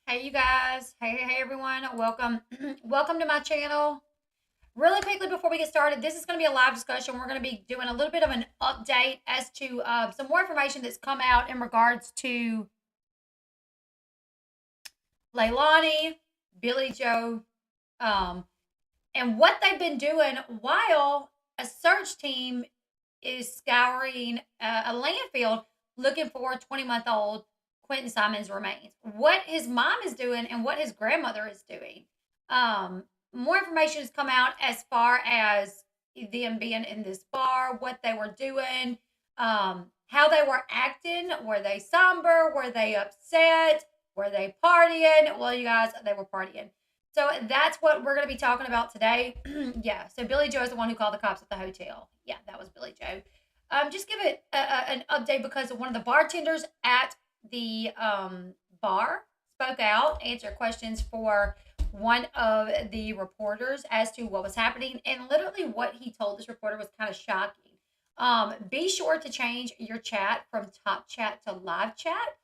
Hey you guys. Hey everyone. Welcome. Welcome to my channel. Really quickly before we get started, this is going to be a live discussion. We're going to be doing a little bit of an update as to some more information that's come out in regards to Leilani, Billie Joe, um, and what they've been doing while a search team is scouring a landfill looking for a 20-month-old Quentin Simons' remains. What his mom is doing and what his grandmother is doing. More information has come out as far as them being in this bar, what they were doing, how they were acting. Were they somber? Were they upset? Were they partying? Well, you guys, they were partying. So that's what we're going to be talking about today. Yeah. So Billie Joe is the one who called the cops at the hotel. Yeah, that was Billie Joe. Just give it an update because one of the bartenders at the bar spoke out, answered questions for one of the reporters as to what was happening, and literally what he told this reporter was kind of shocking. Be sure to change your chat from top chat to live chat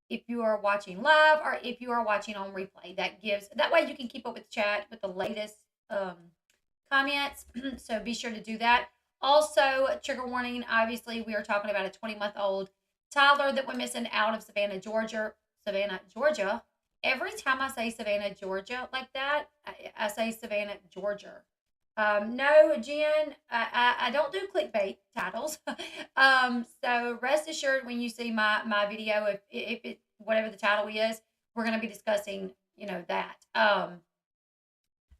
if you are watching live or if you are watching on replay. That way you can keep up with the chat with the latest comments. So be sure to do that. Also, trigger warning, obviously, we are talking about a 20-month-old toddler that went missing out of Savannah, Georgia. Savannah, Georgia. Every time I say Savannah, Georgia like that, I say Savannah, Georgia. No, Jen, I don't do clickbait titles. So rest assured when you see my video, if it whatever the title is, we're going to be discussing, that.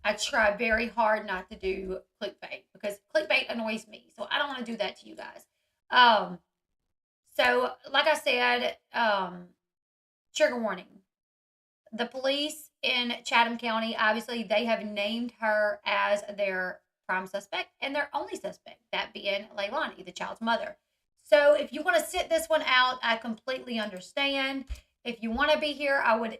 I try very hard not to do clickbait because clickbait annoys me. So I don't want to do that to you guys. So like I said, trigger warning. The police in Chatham County, obviously, they have named her as their prime suspect and their only suspect, that being Leilani, the child's mother. So if you want to sit this one out, I completely understand. If you want to be here, I would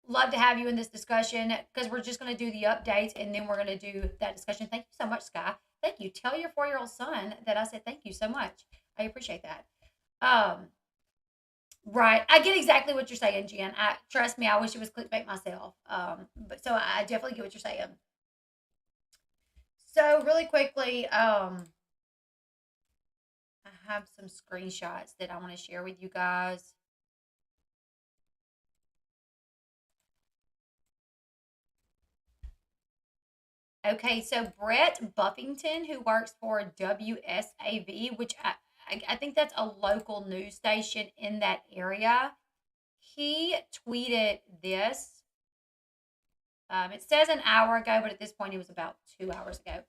love to have you in this discussion because we're just going to do the updates and then we're going to do that discussion. Thank you so much, Sky. Thank you. Tell your 4-year-old son that I said thank you so much. I appreciate that. Right. I get exactly what you're saying, Jen. Trust me, I wish it was clickbait myself. But so I definitely get what you're saying. So really quickly, I have some screenshots that I want to share with you guys. Okay, so Brett Buffington, who works for WSAV, which I think that's a local news station in that area, he tweeted this. It says an hour ago, but at this point, it was about 2 hours ago.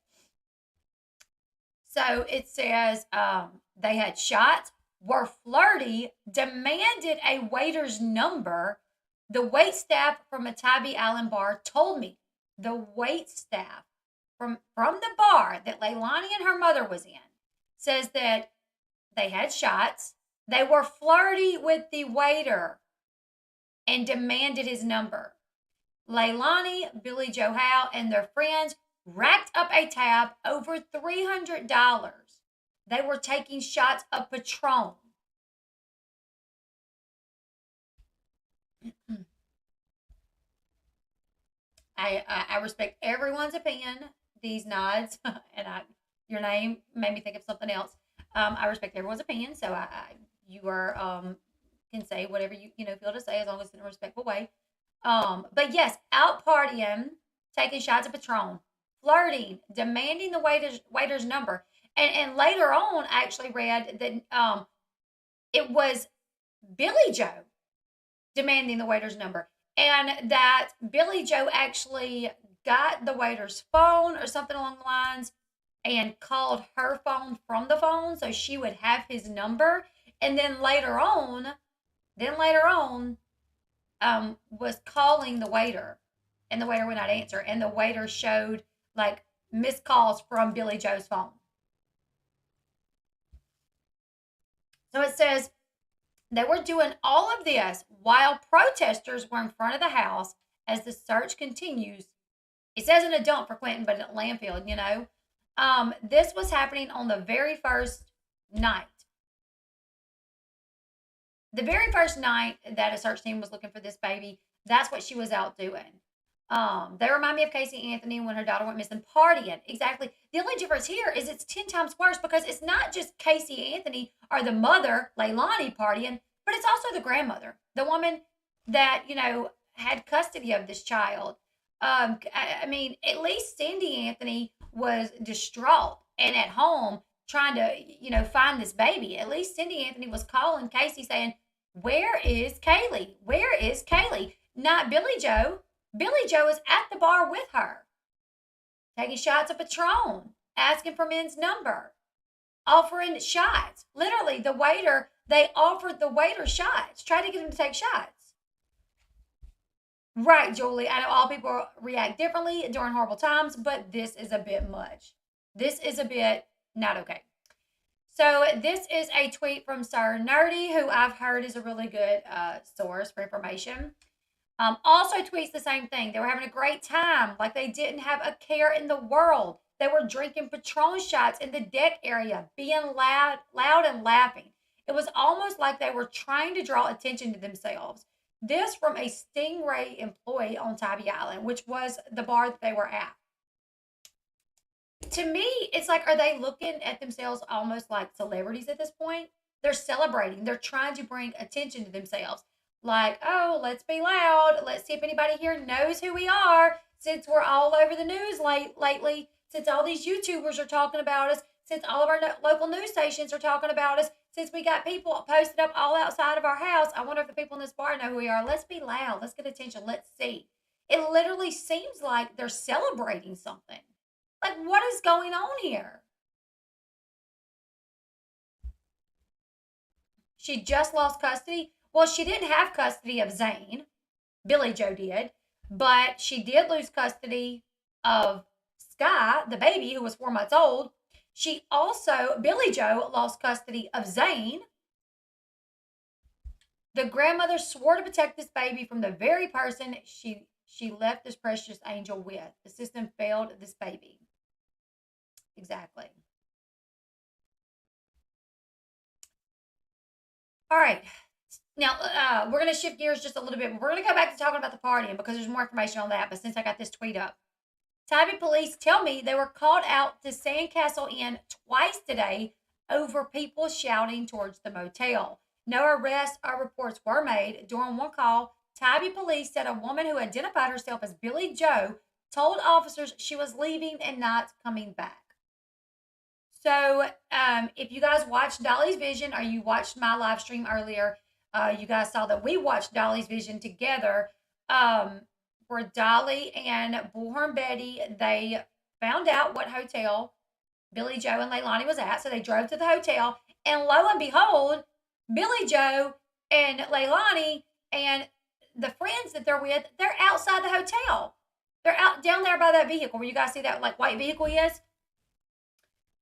So it says they had shots, were flirty, demanded a waiter's number. The wait staff from a Tybee Island bar told me the wait staff from the bar that Leilani and her mother was in says that they had shots. They were flirty with the waiter and demanded his number. Leilani, Billie Joe Howe, and their friends racked up a tab over $300. They were taking shots of Patron. I respect everyone's opinion. These nods and your name made me think of something else. I respect everyone's opinion, so you are can say whatever you feel to say as long as it's in a respectful way. But yes, out partying, taking shots of Patron, flirting, demanding the waiter's number, and later on, I actually read that it was Billie Joe demanding the waiter's number, and that Billie Joe actually got the waiter's phone or something along the lines and called her phone from the phone so she would have his number. And then later on, was calling the waiter, and the waiter would not answer, and the waiter showed like missed calls from Billie Joe's phone. So it says they were doing all of this while protesters were in front of the house as the search continues. It says in a dump for Quentin, but at landfill, this was happening on the very first night. The very first night that a search team was looking for this baby, That's what she was out doing. They remind me of Casey Anthony when her daughter went missing partying. Exactly. The only difference here is it's 10 times worse because it's not just Casey Anthony or the mother, Leilani, partying, but it's also the grandmother, the woman that, had custody of this child. I mean, at least Cindy Anthony was distraught and at home trying to, find this baby. At least Cindy Anthony was calling Casey saying, "Where is Kaylee? Where is Kaylee?" Not Billie Joe. Billie Joe is at the bar with her, taking shots of Patron, asking for men's number, offering shots. Literally, they offered the waiter shots, tried to get him to take shots. Right, Julie. I know all people react differently during horrible times, but this is a bit much. This is a bit not okay. So this is a tweet from Sir Nerdy, who I've heard is a really good source for information. Also tweets the same thing. They were having a great time, like they didn't have a care in the world. They were drinking Patron shots in the deck area, being loud and laughing. It was almost like they were trying to draw attention to themselves. This from a Stingray employee on Tybee Island, which was the bar that they were at. To me, it's like, are they looking at themselves almost like celebrities at this point? They're celebrating. They're trying to bring attention to themselves. Like, oh, let's be loud. Let's see if anybody here knows who we are, since we're all over the news lately, since all these YouTubers are talking about us, since all of our local news stations are talking about us, since we got people posted up all outside of our house. I wonder if the people in this bar know who we are. Let's be loud. Let's get attention. Let's see. It literally seems like they're celebrating something. Like, what is going on here? She just lost custody. Well, she didn't have custody of Zane. Billie Joe did. But she did lose custody of Sky, the baby, who was 4 months old. Billie Joe lost custody of Zane. The grandmother swore to protect this baby from the very person she left this precious angel with. The system failed this baby. Exactly. All right. Now, we're going to shift gears just a little bit. We're going to go back to talking about the partying because there's more information on that. But since I got this tweet up, Tybee police tell me they were called out to Sandcastle Inn twice today over people shouting towards the motel. No arrests or reports were made. During one call, Tybee police said a woman who identified herself as Billie Joe told officers she was leaving and not coming back. So, if you guys watched Dolly's Vision or you watched my live stream earlier, you guys saw that we watched Dolly's Vision together. Where Dolly and Bullhorn Betty, they found out what hotel Billie Joe and Leilani was at. So they drove to the hotel, and lo and behold, Billie Joe and Leilani and the friends that they're with, they're outside the hotel. They're out down there by that vehicle where you guys see that like white vehicle is.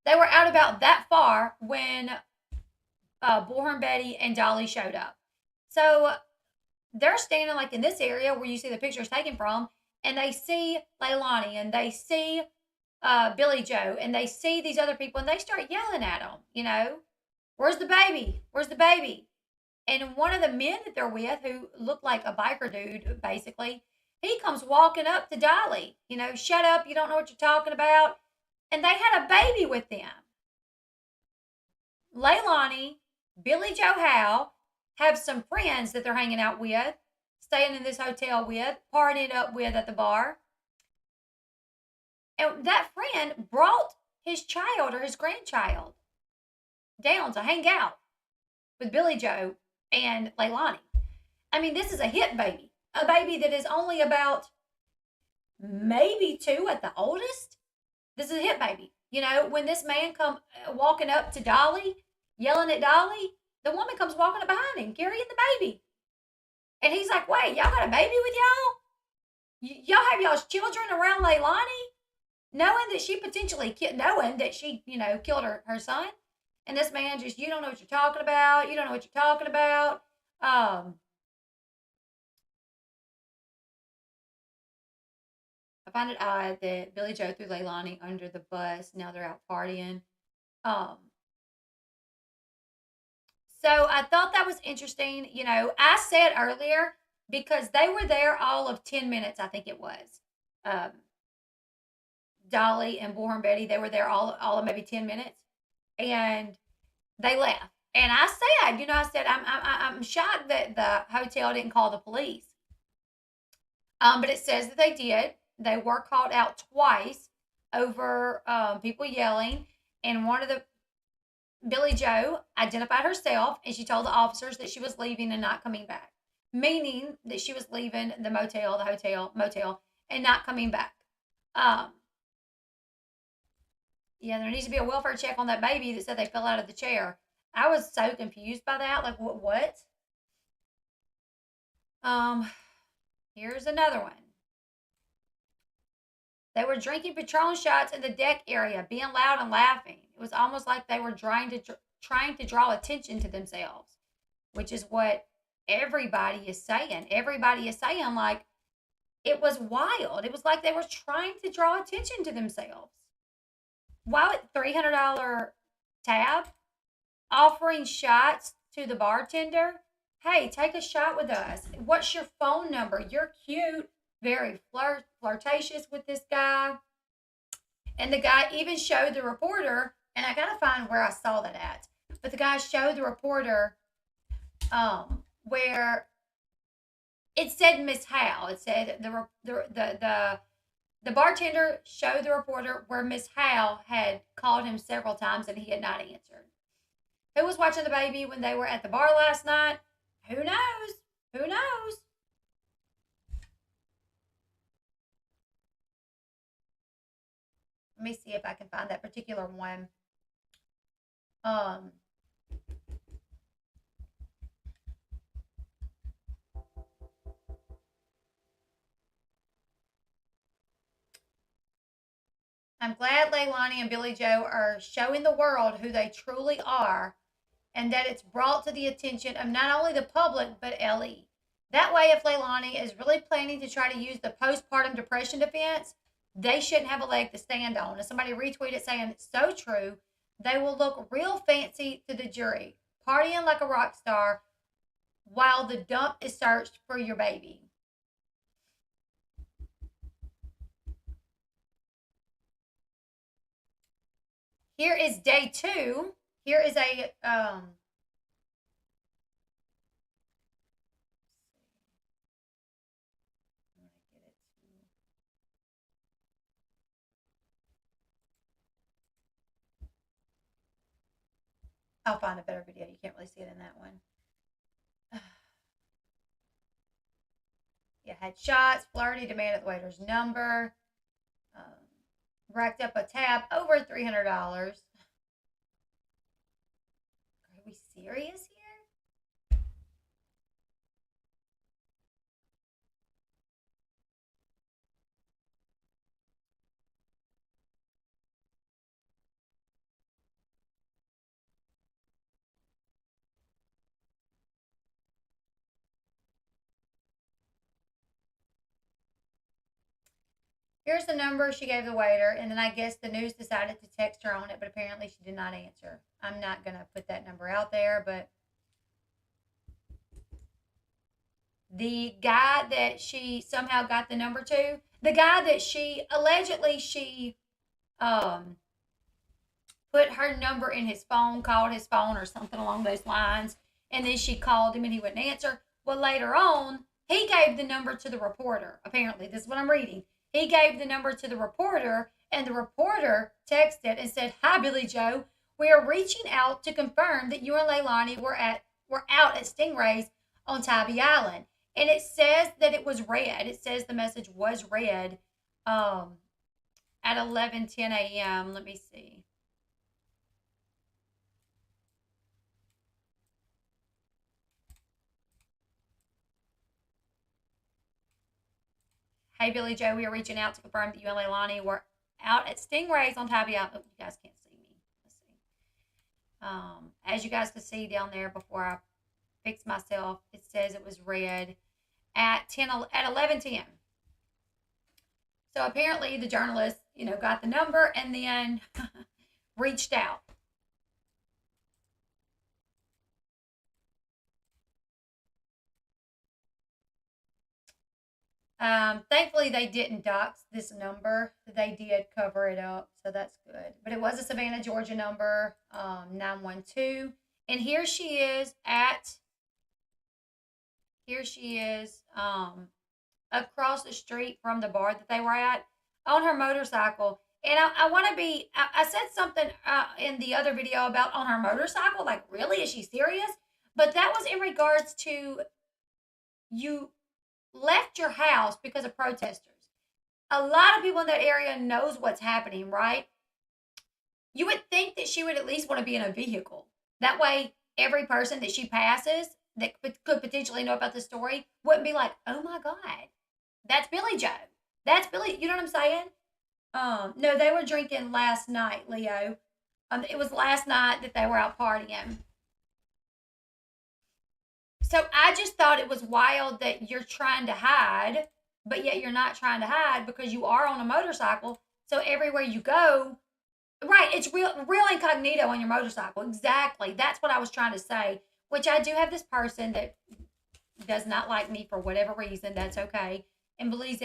They were out about that far when Bullhorn Betty and Dolly showed up. So they're standing like in this area where you see the pictures taken from, and they see Leilani and they see Billie Joe and they see these other people and they start yelling at them, where's the baby? Where's the baby? And one of the men that they're with, who looked like a biker dude, basically, he comes walking up to Dolly, shut up, you don't know what you're talking about. And they had a baby with them. Leilani, Billie Joe Howe have some friends that they're hanging out with, staying in this hotel with, partying up with at the bar. And that friend brought his child or his grandchild down to hang out with Billie Joe and Leilani. I mean, this is a hit baby. A baby that is only about maybe 2 at the oldest. This is a hit baby. When this man come walking up to Dolly, yelling at Dolly, the woman comes walking up behind him, carrying the baby. And he's like, wait, y'all got a baby with y'all? Y'all have y'all's children around Leilani? Knowing that she killed her son. And this man just, you don't know what you're talking about. You don't know what you're talking about. I find it odd that Billie Joe threw Leilani under the bus. Now they're out partying. So I thought that was interesting. I said earlier because they were there all of 10 minutes, I think it was. Um, Dolly and Bullhorn Betty, they were there all of maybe 10 minutes, and they left. And I said, I said, I'm shocked that the hotel didn't call the police. But it says that they did. They were called out twice over people yelling, and one of the Billie Joe identified herself, and she told the officers that she was leaving and not coming back, meaning that she was leaving the motel, the hotel, motel, and not coming back. Um, yeah, there needs to be a welfare check on that baby that said they fell out of the chair. I was so confused by that. Like, what? What? Um, here's another one. They were drinking Patron shots in the deck area, being loud and laughing. It was almost like they were trying to draw attention to themselves, which is what everybody is saying. Everybody is saying, like, it was wild. It was like they were trying to draw attention to themselves. While at $300 tab, offering shots to the bartender. Hey, take a shot with us. What's your phone number? You're cute, very flirtatious with this guy. And the guy even showed the reporter, and I gotta find where I saw that at. But the guy showed the reporter where it said Miss Howe. It said the bartender showed the reporter where Miss Howe had called him several times and he had not answered. Who was watching the baby when they were at the bar last night? Who knows? Who knows? Let me see if I can find that particular one. Um, I'm glad Leilani and Billie Joe are showing the world who they truly are, and that it's brought to the attention of not only the public but Ellie. That way, if Leilani is really planning to try to use the postpartum depression defense, they shouldn't have a leg to stand on. If somebody retweeted saying it's so true, they will look real fancy to the jury, partying like a rock star while the dump is searched for your baby. Here is day two. Here is a I'll find a better video. You can't really see it in that one. Yeah, had shots, flirty, demanded the waiter's number, um, racked up a tab over $300. Are we serious here? Here's the number she gave the waiter, and then I guess the news decided to text her on it, but apparently she did not answer. I'm not going to put that number out there, but the guy that she somehow got the number to, the guy that she allegedly she um put her number in his phone, called his phone or something along those lines, and then she called him and he wouldn't answer. Well, later on, he gave the number to the reporter. Apparently, this is what I'm reading. He gave the number to the reporter, and the reporter texted and said, "Hi, Billie Joe. We are reaching out to confirm that you and Leilani were out at Stingrays on Tybee Island." And it says that it was read. It says the message was read at 11:10 a.m. Let me see. Hey, Billie Joe, we are reaching out to confirm that you and Leilani were out at Stingrays on Tybee Island. Oh, you guys can't see me. Let's see. As you guys can see down there before I fix myself, it says it was read at 11:10. So apparently the journalist, got the number and then reached out. Thankfully, they didn't dox this number. They did cover it up, so that's good. But it was a Savannah, Georgia number, 912. And here she is, across the street from the bar that they were at on her motorcycle. And I want to I said something in the other video about on her motorcycle. Like, really? Is she serious? But that was in regards to you left your house because of protesters. A lot of people in that area knows what's happening, right? You would think that she would at least want to be in a vehicle. That way, every person that she passes that could potentially know about the story wouldn't be like, oh my God, that's Billie Joe. That's Billie. You know what I'm saying? No, they were drinking last night, Leo. It was last night that they were out partying. So I just thought it was wild that you're trying to hide, but yet you're not trying to hide because you are on a motorcycle. So everywhere you go, right, it's real incognito on your motorcycle. Exactly. That's what I was trying to say. Which I do have this person that does not like me for whatever reason. That's okay. And believes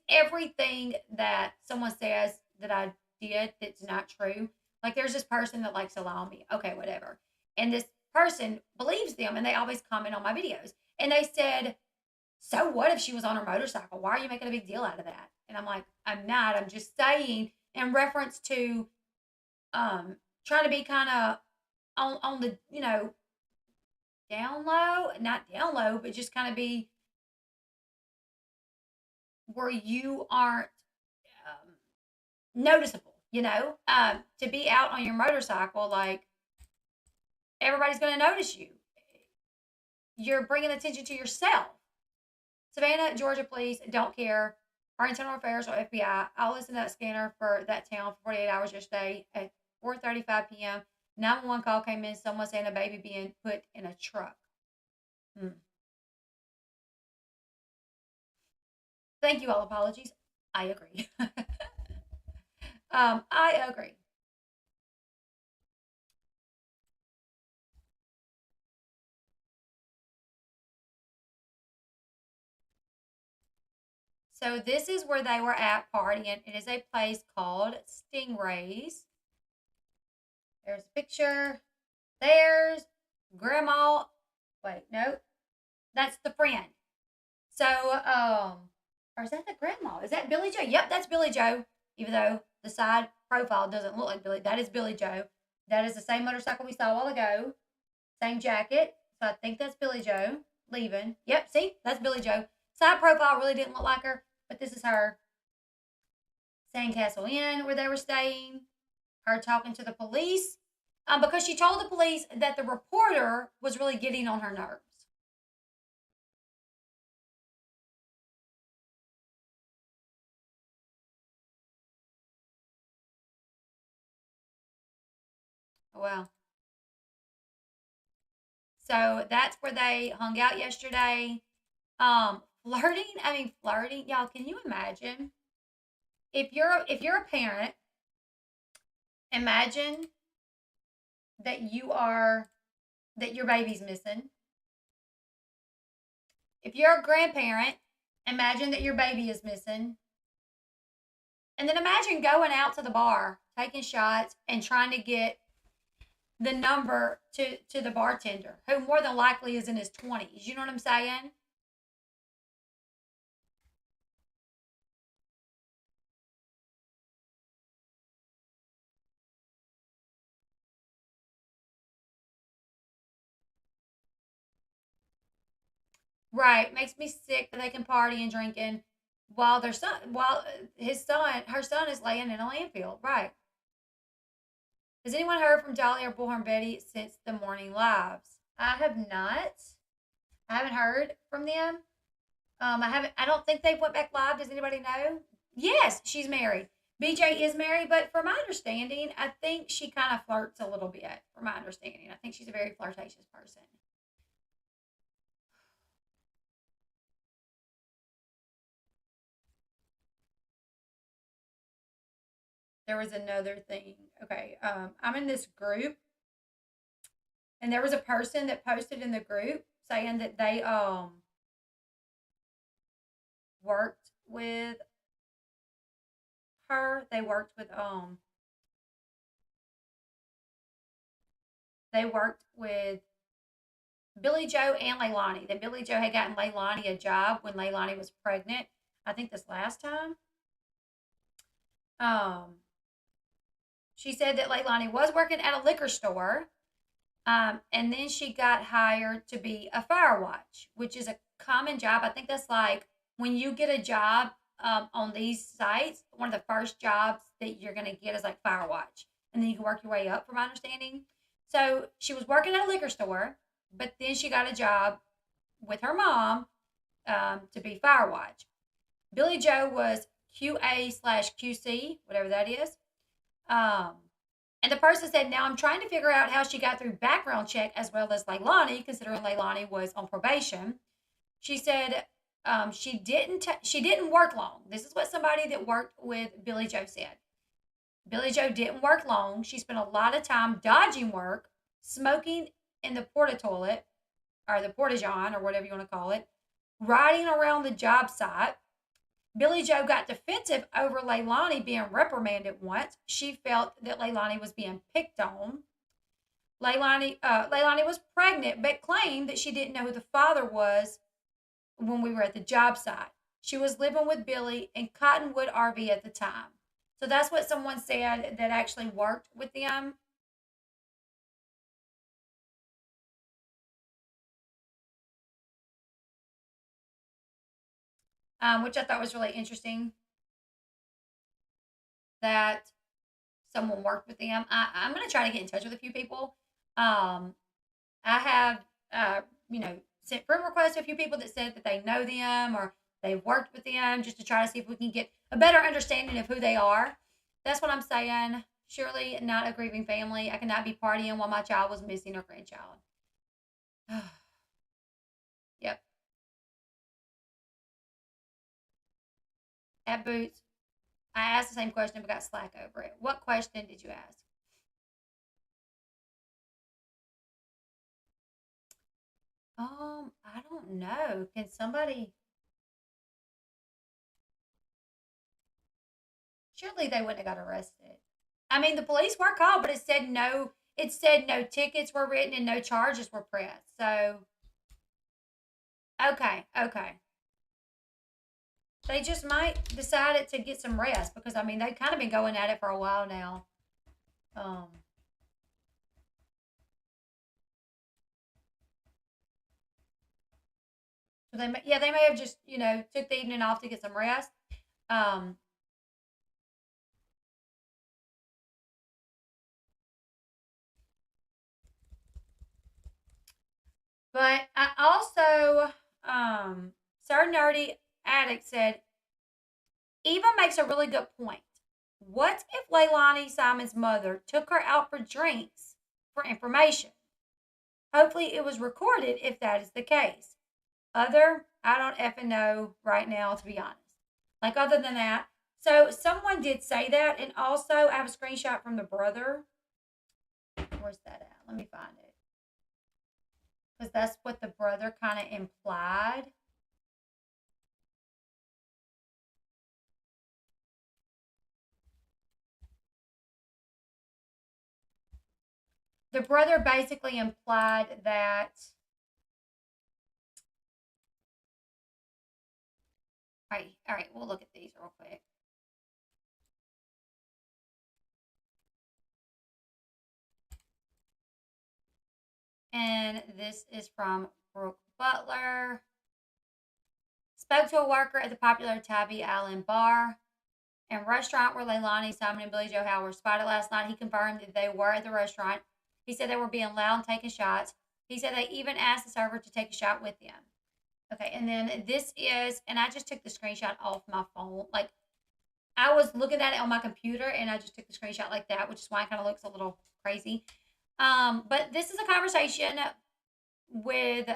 everything that someone says that I did that's not true. Like there's this person that likes to lie on me. Okay, whatever. And this person believes them and they always comment on my videos. And they said, so what if she was on her motorcycle? Why are you making a big deal out of that? And I'm like, I'm not. I'm just saying in reference to trying to be kind of on the, down low, not down low, but just kind of be where you aren't noticeable, to be out on your motorcycle, like everybody's going to notice you. You're bringing attention to yourself. Savannah, Georgia police don't care. Our internal affairs or FBI. I'll listen to that scanner for that town for 48 hours yesterday at 4:35 p.m. 911 call came in. Someone saying a baby being put in a truck. Thank you. All apologies. I agree. I agree. So this is where they were at partying. It is a place called Stingrays. There's a picture. There's Grandma. Wait, no. That's the friend. So, or is that the grandma? Is that Billie Joe? Yep, that's Billie Joe. Even though the side profile doesn't look like Billie, that is Billie Joe. That is the same motorcycle we saw a while ago. Same jacket. So I think that's Billie Joe leaving. Yep, see? That's Billie Joe. Side profile really didn't look like her, but this is her. Sandcastle Inn, where they were staying. Her talking to the police. Because she told the police that the reporter was really getting on her nerves. Well, so that's where they hung out yesterday. Flirting, y'all, can you imagine? If you're a parent, imagine that your baby's missing. If you're a grandparent, imagine that your baby is missing. And then imagine going out to the bar, taking shots, and trying to get the number to the bartender, who more than likely is in his 20s. You know what I'm saying? Right. Makes me sick that they can party and drinking while her son is laying in a landfill. Right. Has anyone heard from Dolly or Bullhorn Betty since the morning lives? I have not. I haven't heard from them. I don't think they went back live. Does anybody know? Yes, she's married. BJ is married, but from my understanding, I think she kind of flirts a little bit. From my understanding, I think she's a very flirtatious person. There was another thing. Okay, I'm in this group, and there was a person that posted in the group saying that worked with her. They worked with Billie Joe and Leilani. Then Billie Joe had gotten Leilani a job when Leilani was pregnant. I think this last time. Um, she said that Leilani was working at a liquor store. And then she got hired to be a fire watch, which is a common job. I think that's like when you get a job on these sites, one of the first jobs that you're going to get is like fire watch. And then you can work your way up, from my understanding. So she was working at a liquor store, but then she got a job with her mom to be fire watch. Billie Joe was QA/QC, whatever that is. Um, and the person said, now I'm trying to figure out how she got through background check as well as Leilani, considering Leilani was on probation. She said she didn't work long. This is what somebody that worked with Billie Joe said. Billie Joe didn't work long. She spent a lot of time dodging work, smoking in the porta toilet, or the porta john, or whatever you want to call it, riding around the job site. Billie Joe got defensive over Leilani being reprimanded once. She felt that Leilani was being picked on. Leilani was pregnant, but claimed that she didn't know who the father was when we were at the job site. She was living with Billie in Cottonwood RV at the time. So that's what someone said that actually worked with them. Which I thought was really interesting that someone worked with them. I'm going to try to get in touch with a few people. Um, I have, sent friend requests to a few people that said that they know them or they've worked with them, just to try to see if we can get a better understanding of who they are. That's what I'm saying. Surely not a grieving family. I cannot be partying while my child was missing or grandchild. Yep. At Boots, I asked the same question but got slack over it. What question did you ask? I don't know. Can somebody? Surely they wouldn't have got arrested. I mean, the police were called, but it said no. It said no tickets were written and no charges were pressed. So, okay, okay. They just might decided to get some rest because I mean they've kind of been going at it for a while now. Um, so they may have just took the evening off to get some rest. Um, but I also Sir Nerdy Addict said Eva makes a really good point. What if Leilani Simon's mother took her out for drinks for information? Hopefully, it was recorded if that is the case. I don't effing know right now, to be honest. Like, other than that, so someone did say that, and also I have a screenshot from the brother. Where's that at? Let me find it. Because that's what the brother kind of implied. The brother basically implied that. All right, we'll look at these real quick. And this is from Brooke Butler. Spoke to a worker at the popular Tabby Island bar and restaurant where Leilani, Simon, and Billie Joe Howard were spotted last night. He confirmed that they were at the restaurant. He said they were being loud and taking shots. He said they even asked the server to take a shot with them. Okay, and then this is, and I just took the screenshot off my phone. Like, I was looking at it on my computer, and I just took the screenshot like that, which is why it kind of looks a little crazy. But this is a conversation with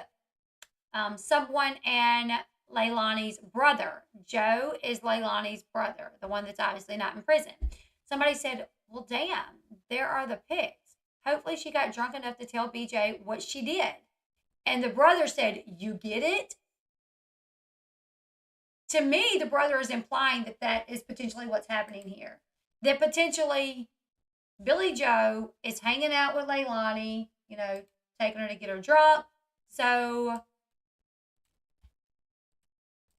someone and Leilani's brother. Joe is Leilani's brother, the one that's obviously not in prison. Somebody said, well, damn, there are the pics. Hopefully she got drunk enough to tell BJ what she did. And the brother said, you get it? To me, the brother is implying that that is potentially what's happening here. That potentially Billie Joe is hanging out with Leilani, taking her to get her drunk. So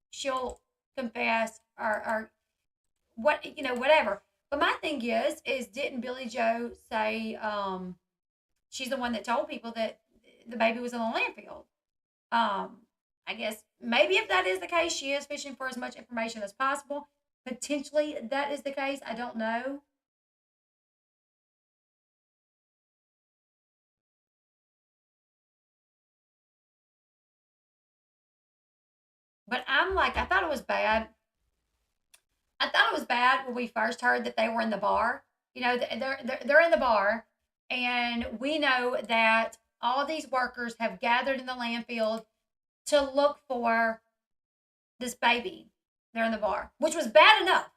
she'll confess or what, whatever. But my thing is didn't Billie Joe say she's the one that told people that the baby was in the landfill? Um, I guess maybe if that is the case, she is fishing for as much information as possible. Potentially that is the case. I don't know. But I'm like, I thought it was bad. I thought it was bad when we first heard that they were in the bar. They're in the bar, and we know that all of these workers have gathered in the landfill to look for this baby. They're in the bar, which was bad enough.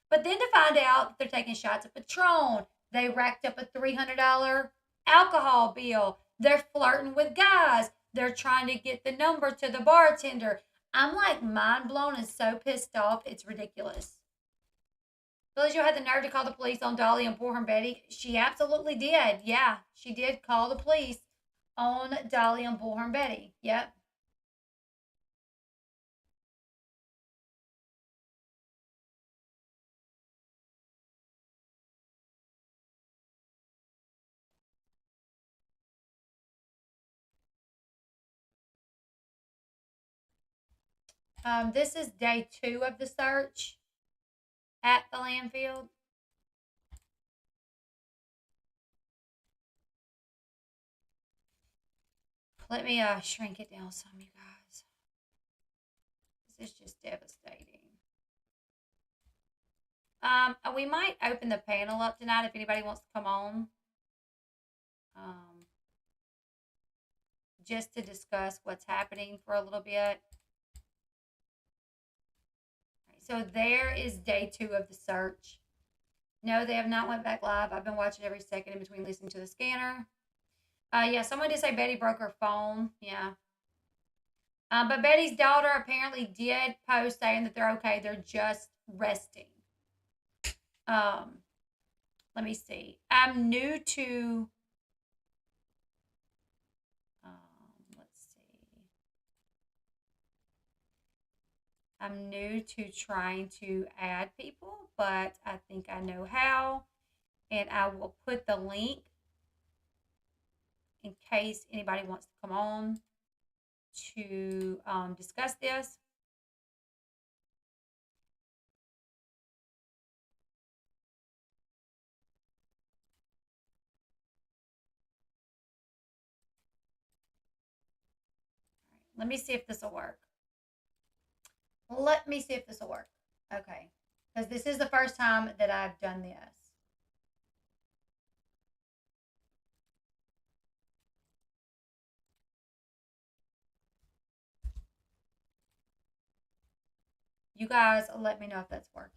But then to find out that they're taking shots of Patron, they racked up a $300 alcohol bill. They're flirting with guys. They're trying to get the number to the bartender. I'm like mind blown and so pissed off. It's ridiculous. Billie Joe had the nerve to call the police on Dolly and poor Betty. She absolutely did. Yeah, she did call the police on Dolly and Bullhorn Betty. Yep. This is day 2 of the search at the landfill. Let me shrink it down some, you guys. This is just devastating. We might open the panel up tonight if anybody wants to come on. Just to discuss what's happening for a little bit. So there is day 2 of the search. No, they have not went back live. I've been watching every second in between listening to the scanner. Yeah, someone did say Betty broke her phone. Yeah. But Betty's daughter apparently did post saying that they're okay. They're just resting. Um, Let me see. I'm new to. Let's see. I'm new to trying to add people, but I think I know how. And I will put the link in case anybody wants to come on to discuss this. Let me see if this will work. Let me see if this will work. Okay. Because this is the first time that I've done this. You guys let me know if that's working.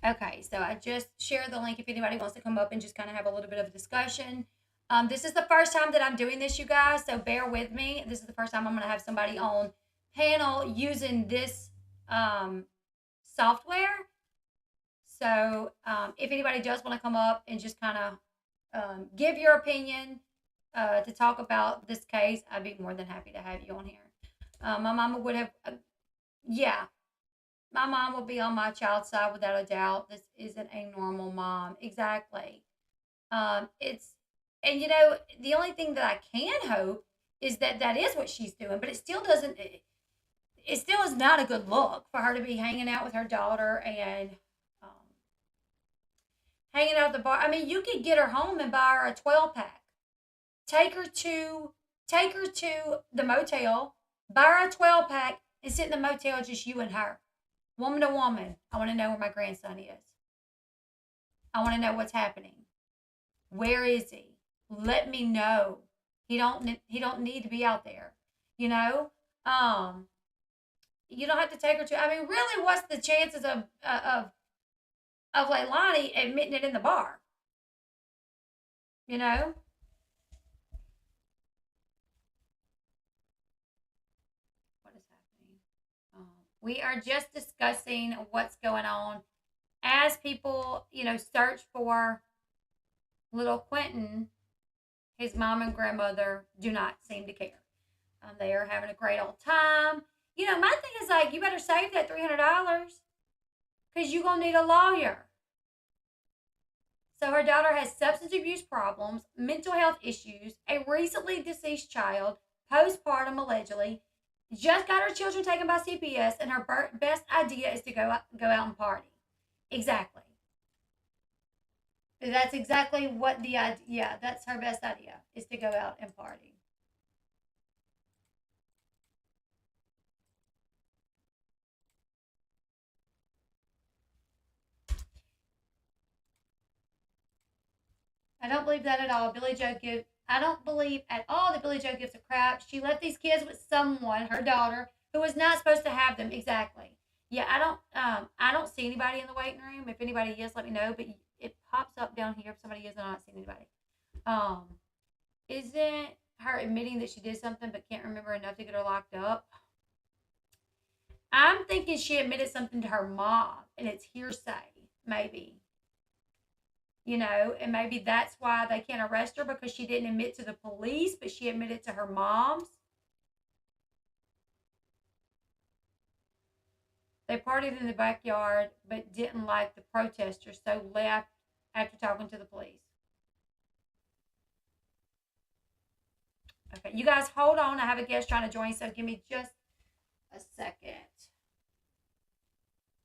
Okay, so I just shared the link if anybody wants to come up and just kind of have a little bit of a discussion. This is the first time that I'm doing this, you guys, so bear with me. This is the first time I'm going to have somebody on panel using this software. So if anybody does want to come up and just kind of give your opinion to talk about this case, I'd be more than happy to have you on here. My mama would have, yeah, my mom will be on my child's side without a doubt. This isn't a normal mom. Exactly. It's, and the only thing that I can hope is that that is what she's doing, but it still doesn't, it still is not a good look for her to be hanging out with her daughter and um, hanging out at the bar. I mean, you could get her home and buy her a 12 pack. Take her to, take her to the motel, buy her a 12 pack, and sit in the motel just you and her. Woman to woman, I want to know where my grandson is. I want to know what's happening. Where is he? Let me know. He don't need to be out there. You know? You don't have to take her to, I mean, really, what's the chances of Leilani admitting it in the bar? You know? What is happening? We are just discussing what's going on as people, search for little Quentin. His mom and grandmother do not seem to care. They are having a great old time. My thing is like, you better save that $300 because you're going to need a lawyer. So her daughter has substance abuse problems, mental health issues, a recently deceased child, postpartum allegedly, just got her children taken by CPS, and her best idea is to go out and party. Exactly. That's exactly what the idea. Yeah, that's her best idea is to go out and party. I don't believe that at all. Billy Joe give. I don't believe at all that Billy Joe gives a crap. She left these kids with someone, her daughter, who was not supposed to have them. Exactly. Yeah, I don't. I don't see anybody in the waiting room. If anybody is, let me know. But it pops up down here if somebody is, and I'm not seeing anybody. Um, isn't her admitting that she did something but can't remember enough to get her locked up? I'm thinking she admitted something to her mom, and it's hearsay, maybe. And maybe that's why they can't arrest her because she didn't admit to the police, but she admitted to her mom's. They partied in the backyard but didn't like the protesters, so left after talking to the police. Okay, you guys hold on. I have a guest trying to join, so give me just a second.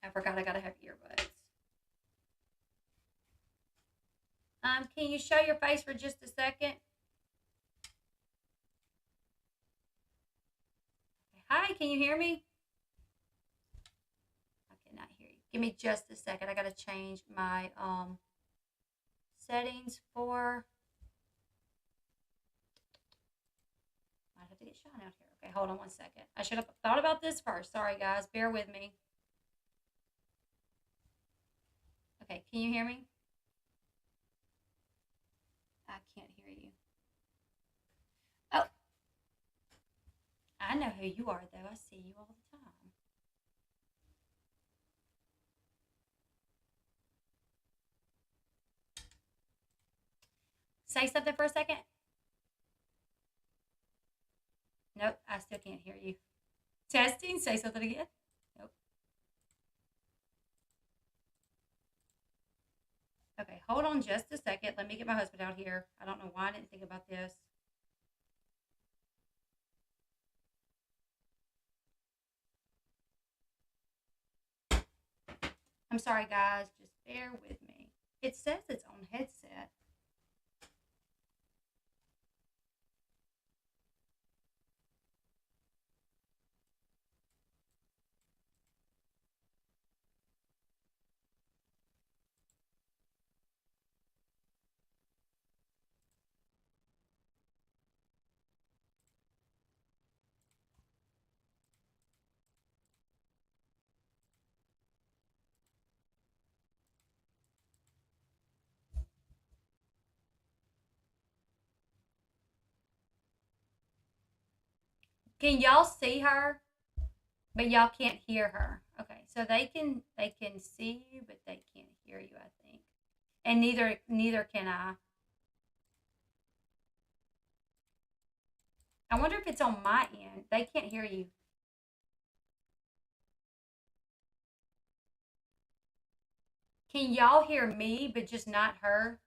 I forgot I gotta have earbuds. Can you show your face for just a second? Hi, can you hear me? I cannot hear you. Give me just a second. I gotta change my settings for. I have to get Sean out here. Okay, hold on one second. I should have thought about this first. Sorry, guys. Bear with me. Okay, can you hear me? I can't hear you. Oh, I know who you are, though. I see you all the time. Say something for a second. Nope, I still can't hear you. Testing. Say something again. Nope. Okay, hold on just a second. Let me get my husband out here. I don't know why I didn't think about this. I'm sorry, guys. Just bear with me. It says it's on headset. Can y'all see her? But y'all can't hear her. Okay, so they can see you, but they can't hear you. I think, and neither can I. I wonder if it's on my end. They can't hear you. Can y'all hear me, but just not her?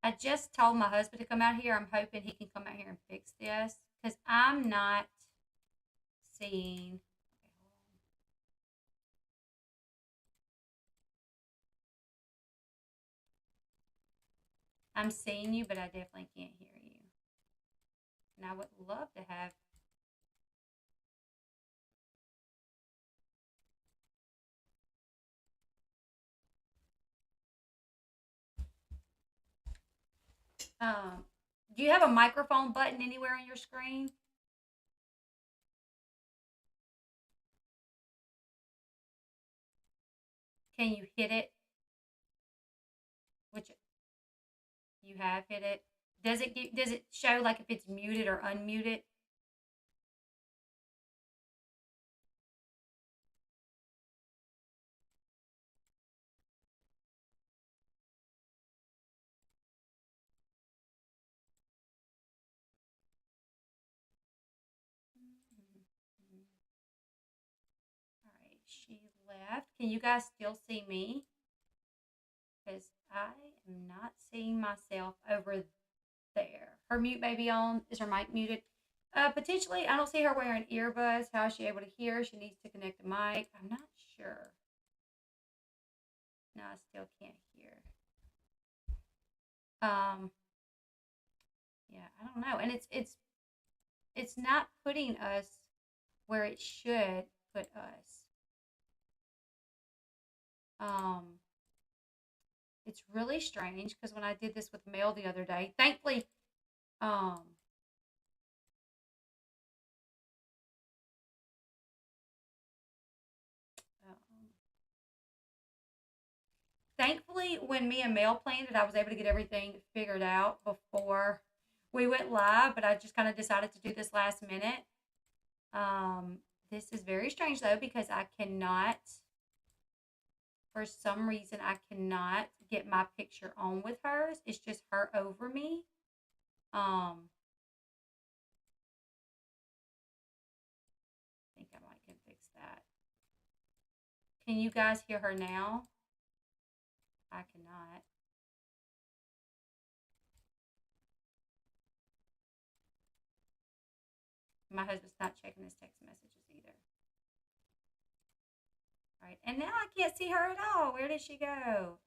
I just told my husband to come out here. I'm hoping he can come out here and fix this because I'm not seeing. Okay, I'm seeing you, but I definitely can't hear you. And I would love to have. Do you have a microphone button anywhere on your screen? Can you hit it? Which you have hit it. Does it show like if it's muted or unmuted? All right, she left. Can you guys still see me? Because I am not seeing myself over there. Her mute may be on. Is her mic muted? Potentially. I don't see her wearing earbuds. How is she able to hear? She needs to connect the mic. I'm not sure. No, I still can't hear. Yeah, I don't know. And it's not putting us where it should put us. It's really strange because when I did this with Mel the other day, thankfully, um, thankfully, when me and Mel planned it, I was able to get everything figured out before we went live, but I just kind of decided to do this last minute. This is very strange though because I cannot, for some reason, I cannot get my picture on with hers. It's just her over me. I think I might can fix that. Can you guys hear her now? I cannot. My husband's not checking his text messages either. All right, and now I can't see her at all. Where did she go?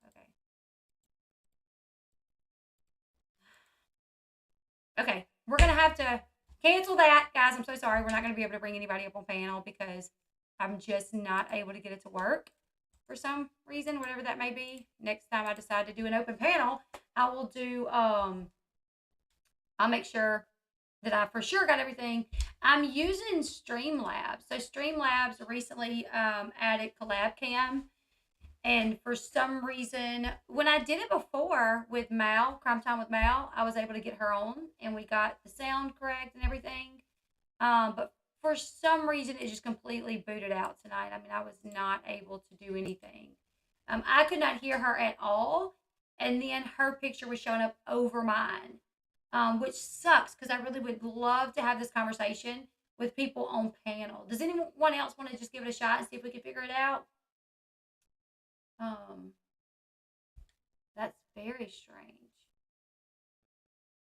Okay, we're gonna have to cancel that, guys. I'm so sorry. We're not gonna be able to bring anybody up on panel because I'm just not able to get it to work for some reason, whatever that may be. Next time I decide to do an open panel, I will do. I'll make sure that I for sure got everything. I'm using Streamlabs. So Streamlabs recently added collab cam. And for some reason, when I did it before with Mal, Crime Time with Mal, I was able to get her on and we got the sound correct and everything. But for some reason, it just completely booted out tonight. I mean, I was not able to do anything. I could not hear her at all. And then her picture was showing up over mine, which sucks because I really would love to have this conversation with people on panel. Does anyone else want to just give it a shot and see if we can figure it out? That's very strange.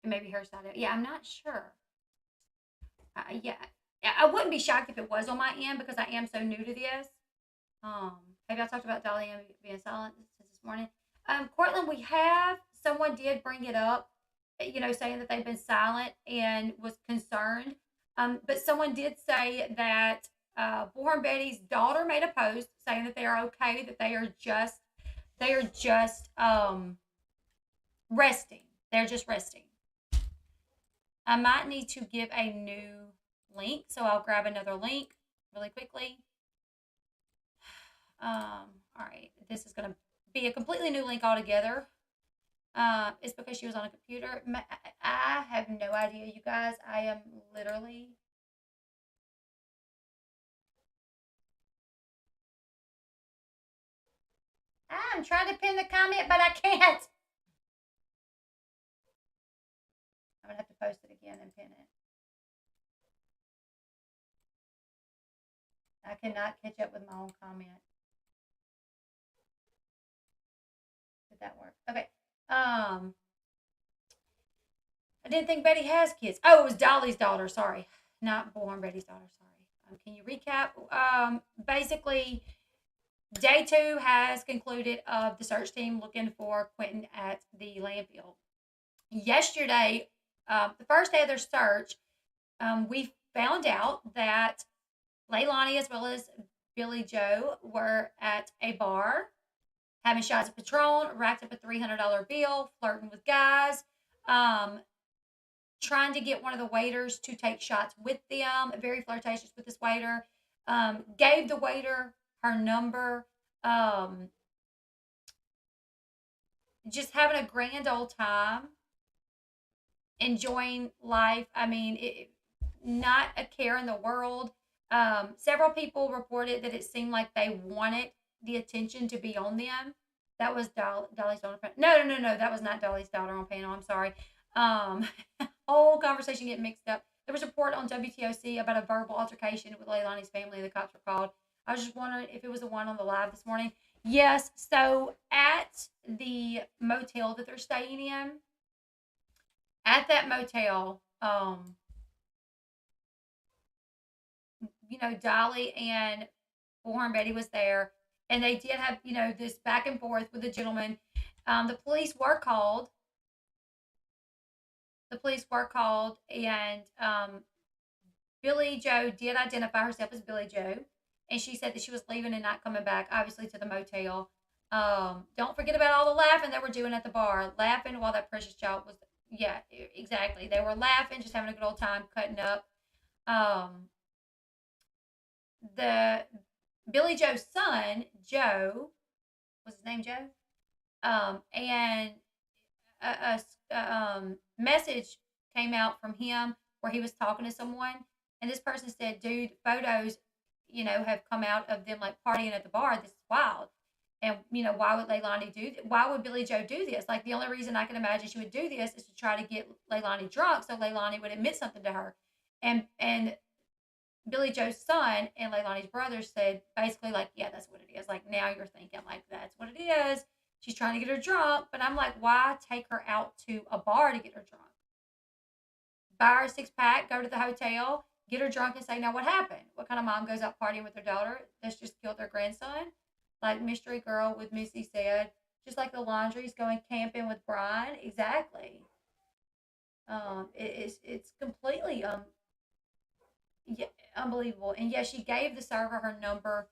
And maybe her side. Yeah, I'm not sure. Yeah, I wouldn't be shocked if it was on my end because I am so new to this. Have y'all talked about Dolly being silent since this morning? Cortland, we have. Someone did bring it up, saying that they've been silent and was concerned. But someone did say that Bullhorn Betty's daughter made a post saying that they are okay, that they are just resting. They're just resting. I might need to give a new link, so I'll grab another link really quickly. All right, this is going to be a completely new link altogether. It's because she was on a computer. I have no idea, you guys. I am literally. I'm trying to pin the comment, but I can't. I'm going to have to post it again and pin it. I cannot catch up with my own comment. Did that work? Okay. I didn't think Betty has kids. Oh, it was Dolly's daughter. Sorry, not Bullhorn Betty's daughter. Sorry. Can you recap? Basically, day 2 has concluded of the search team looking for Quentin at the landfill. Yesterday, the first day of their search, we found out that Leilani as well as Billie Joe were at a bar having shots of Patron, racked up a $300 bill, flirting with guys, um, trying to get one of the waiters to take shots with them, very flirtatious with this waiter, gave the waiter her number, um, just having a grand old time, enjoying life. I mean, not a care in the world. Several people reported that it seemed like they wanted the attention to be on them. That was Dolly's daughter. No. That was not Dolly's daughter on panel. I'm sorry. Um, whole conversation getting mixed up. There was a report on WTOC about a verbal altercation with Leilani's family. The cops were called. I was just wondering if it was the one on the live this morning. Yes. So at the motel that they're staying in, at that motel, Dolly and Bullhorn Betty was there, and they did have, this back and forth with the gentleman. The police were called. The police were called, and Billie Joe did identify herself as Billie Joe, and she said that she was leaving and not coming back, obviously, to the motel. Don't forget about all the laughing that we're doing at the bar, laughing while that precious child was, yeah, exactly. They were laughing, just having a good old time, cutting up. Um, the Billie Joe's son, Joe, was his name Joe? And a message came out from him where he was talking to someone, and this person said, "Dude, photos, have come out of them like partying at the bar. This is wild." And why would Leilani do? Why would Billie Joe do this? Like the only reason I can imagine she would do this is to try to get Leilani drunk, so Leilani would admit something to her. And Billie Joe's son and Leilani's brother said basically like, yeah, that's what it is. Like now you're thinking like that's what it is. She's trying to get her drunk, but I'm like, why take her out to a bar to get her drunk? Buy her a 6 pack, go to the hotel, get her drunk, and say, now what happened? What kind of mom goes out partying with her daughter that's just killed their grandson? Like Mystery Girl with Missy said, just like the laundry's going camping with Brian. Exactly. It's completely yeah, unbelievable. And yeah, she gave the server her number.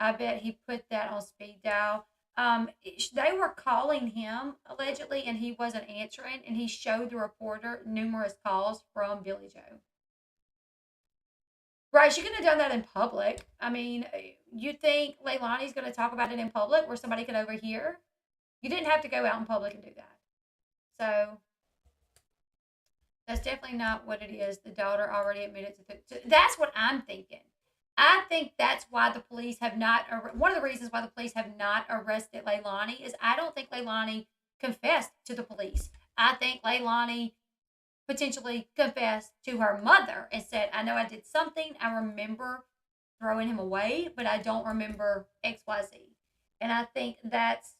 I bet he put that on speed dial. They were calling him allegedly, and he wasn't answering. And he showed the reporter numerous calls from Billie Joe. Right, she couldn't have done that in public. I mean, you think Leilani's going to talk about it in public where somebody could overhear? You didn't have to go out in public and do that. So that's definitely not what it is. The daughter already admitted that's what I'm thinking. I think that's why the police have not. One of the reasons why the police have not arrested Leilani is I don't think Leilani confessed to the police. I think Leilani potentially confessed to her mother and said, "I know I did something. I remember throwing him away, but I don't remember X, Y, Z." And I think that's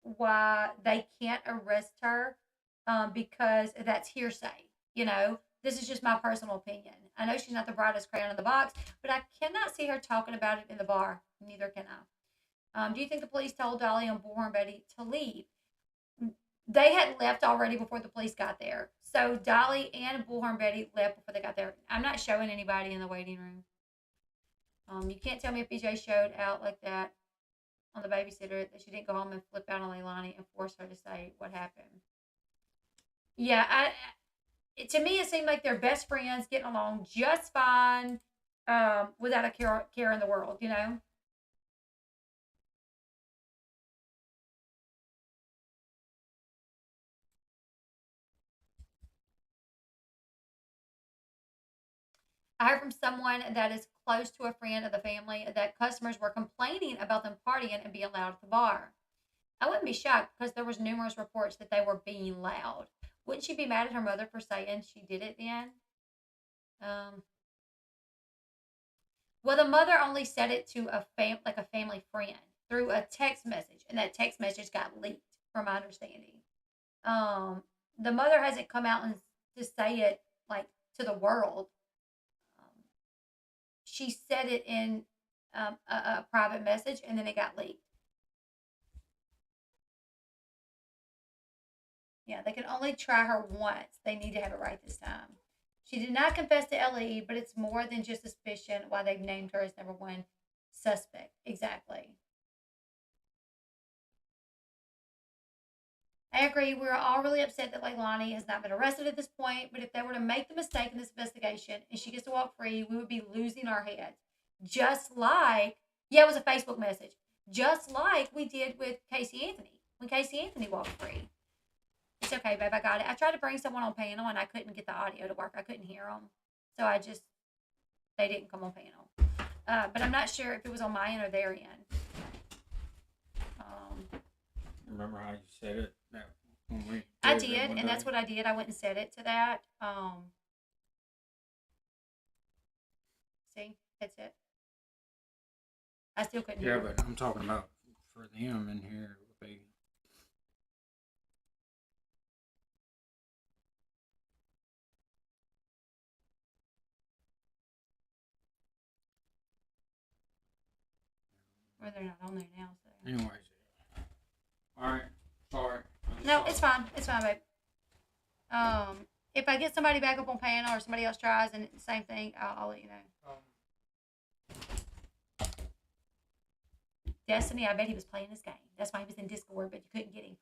why they can't arrest her, because that's hearsay. This is just my personal opinion. I know she's not the brightest crayon in the box, but I cannot see her talking about it in the bar. Neither can I. Do you think the police told Dolly and Bullhorn Betty to leave? They had left already before the police got there. So Dolly and Bullhorn Betty left before they got there. I'm not showing anybody in the waiting room. You can't tell me if BJ showed out like that on the babysitter that she didn't go home and flip out on Leilani and force her to say what happened. Yeah, to me it seemed like they're best friends, getting along just fine, without a care in the world. I heard from someone that is close to a friend of the family that customers were complaining about them partying and being loud at the bar. I wouldn't be shocked because there was numerous reports that they were being loud. Wouldn't she be mad at her mother for saying she did it then? Um, well, the mother only said it to like a family friend through a text message, and that text message got leaked, from my understanding. Um, the mother hasn't come out and to say it like to the world. Um, she said it in a private message, and then it got leaked. Yeah, they can only try her once. They need to have it right this time. She did not confess to LE, but it's more than just suspicion why they've named her as number one suspect. Exactly. I agree. We're all really upset that Leilani has not been arrested at this point, but if they were to make the mistake in this investigation and she gets to walk free, we would be losing our heads. Just like, yeah, it was a Facebook message. Just like we did with Casey Anthony when Casey Anthony walked free. It's okay, babe. I got it. I tried to bring someone on panel and I couldn't get the audio to work. I couldn't hear them. So they didn't come on panel. But I'm not sure if it was on my end or their end. Remember how you said it? No, I did, and that's what I did. I went and said it to that. See, that's it. I still couldn't hear. Yeah, but I'm talking about for them in here. Or they're not on there now. So. Anyways. All right. Sorry. No, it's fine. It's fine, babe. If I get somebody back up on panel or somebody else tries and it's the same thing, I'll let you know. Destiny, I bet he was playing this game. That's why he was in Discord, but you couldn't get him.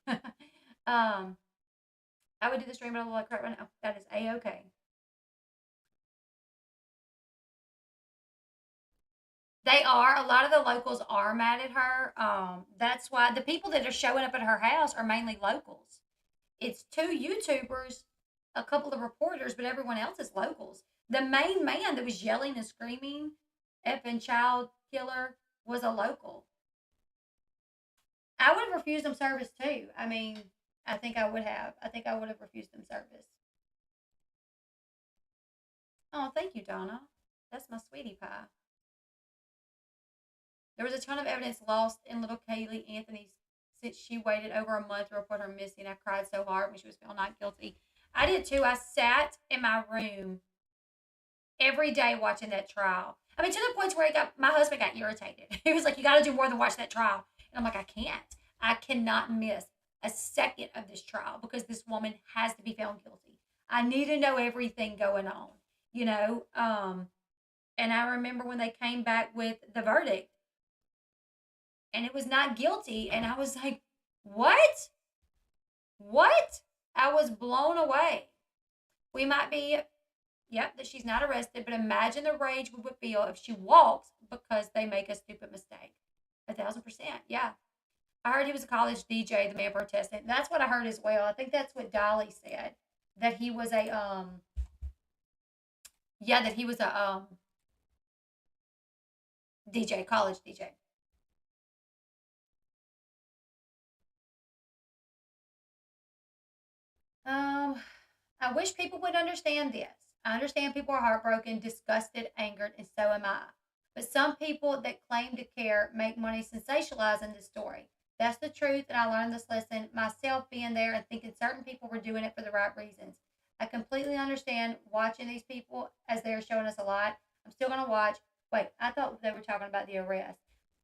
I would do the stream, but I look like crap right now. That is A-okay. They are. A lot of the locals are mad at her. That's why the people that are showing up at her house are mainly locals. It's 2 YouTubers, a couple of reporters, but everyone else is locals. The main man that was yelling and screaming, effing child killer, was a local. I would have refused them service too. I mean, I think I would have. I think I would have refused them service. Oh, thank you, Donna. That's my sweetie pie. There was a ton of evidence lost in little Kaylee Anthony's since she waited over a month to report her missing. I cried so hard when she was found not guilty. I did too. I sat in my room every day watching that trial. I mean, to the point where my husband got irritated. He was like, "You got to do more than watch that trial." And I'm like, "I can't. I cannot miss a second of this trial because this woman has to be found guilty. I need to know everything going on, you know." And I remember when they came back with the verdict, and it was not guilty, and I was like, "What? What?" I was blown away. We might be, yep, that she's not arrested, but imagine the rage we would feel if she walks because they make a stupid mistake. 1,000%, yeah. I heard he was a college DJ, the man protesting. That's what I heard as well. I think that's what Dolly said, that he was a DJ, college DJ. I wish people would understand this. I understand people are heartbroken, disgusted, angered, and so am I. But some people that claim to care make money sensationalizing this story. That's the truth, and I learned this lesson myself being there and thinking certain people were doing it for the right reasons. I completely understand watching these people as they are showing us a lot. I'm still going to watch. Wait, I thought they were talking about the arrest.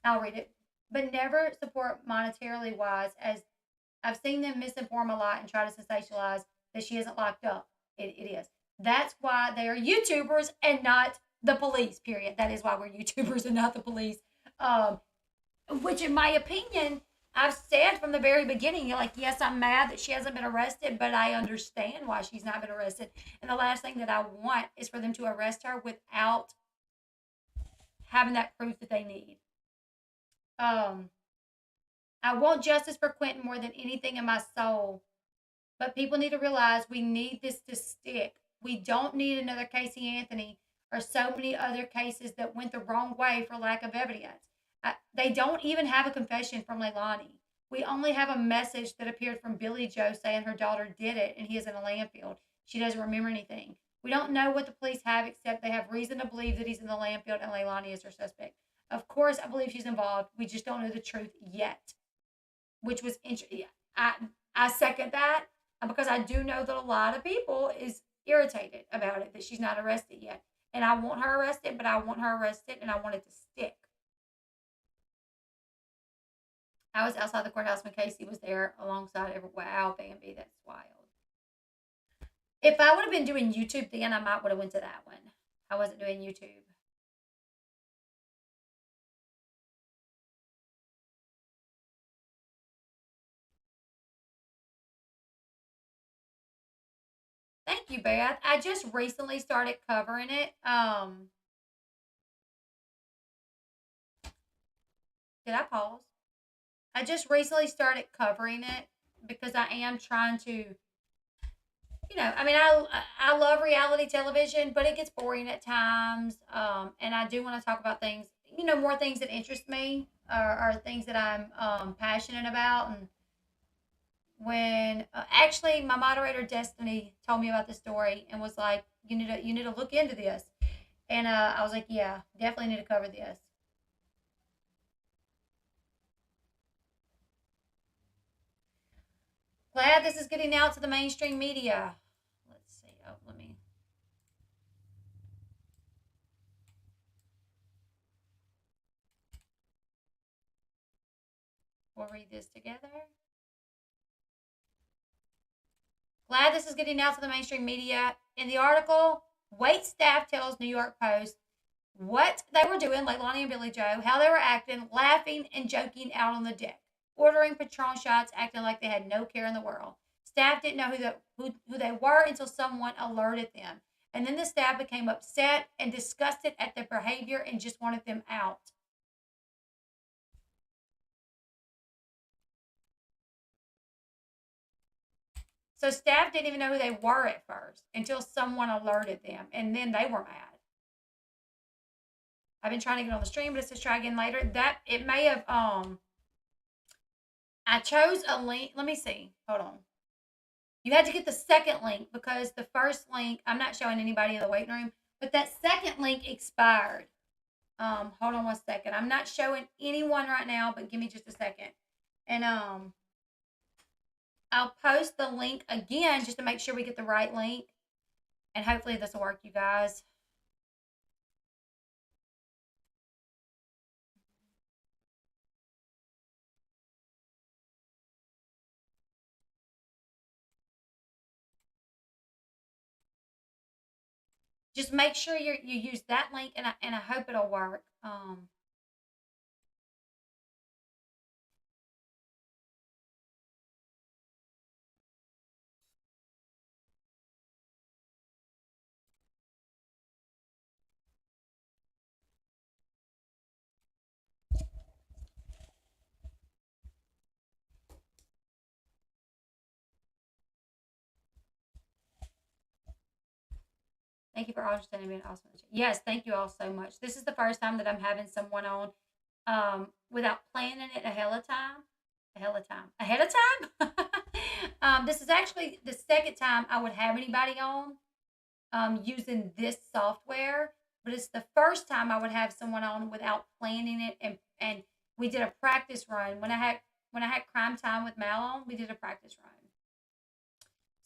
I'll read it. But never support monetarily wise, as I've seen them misinform a lot and try to sensationalize that she isn't locked up. It is. That's why they are YouTubers and not the police, period. That is why we're YouTubers and not the police. Which, in my opinion, I've said from the very beginning, you're like, yes, I'm mad that she hasn't been arrested, but I understand why she's not been arrested. And the last thing that I want is for them to arrest her without having that proof that they need. I want justice for Quentin more than anything in my soul. But people need to realize we need this to stick. We don't need another Casey Anthony or so many other cases that went the wrong way for lack of evidence. They don't even have a confession from Leilani. We only have a message that appeared from Billie Joe saying her daughter did it and he is in a landfill. She doesn't remember anything. We don't know what the police have except they have reason to believe that he's in the landfill and Leilani is her suspect. Of course, I believe she's involved. We just don't know the truth yet, which was interesting. I second that because I do know that a lot of people is irritated about it that she's not arrested yet. And I want her arrested, but I want her arrested and I want it to stick. I was outside the courthouse when Casey was there alongside every wow, Bambi, that's wild. If I would have been doing YouTube then, I might would have went to that one. I wasn't doing YouTube. Thank you, Beth. I just recently started covering it. Did I pause? I just recently started covering it because I am trying to, I mean, I love reality television, but it gets boring at times. And I do want to talk about things, more things that interest me or things that I'm passionate about. And when actually my moderator Destiny told me about this story and was like, you need to look into this, and I was like, yeah, definitely need to cover this. Glad this is getting out to the mainstream media. Let's see. Oh, we'll read this together. Glad this is getting out to the mainstream media. In the article, wait staff tells New York Post what they were doing, Leilani and Billie Joe, how they were acting, laughing and joking out on the deck, ordering Patron shots, acting like they had no care in the world. Staff didn't know who they were until someone alerted them. And then the staff became upset and disgusted at their behavior and just wanted them out. So staff didn't even know who they were at first until someone alerted them, and then they were mad. I've been trying to get on the stream, but it says try again later. That it may have I chose a link. Let me see. Hold on. You had to get the second link because the first link, I'm not showing anybody in the waiting room, but that second link expired. Hold on 1 second. I'm not showing anyone right now, but give me just a second. And I'll post the link again just to make sure we get the right link. And hopefully this will work, you guys. Just make sure you use that link, and I hope it'll work. Thank you for understanding being awesome. Yes, thank you all so much. This is the first time that I'm having someone on without planning it ahead of time. This is actually the second time I would have anybody on using this software, but it's the first time I would have someone on without planning it. And we did a practice run when I had crime time with Mal on. We did a practice run.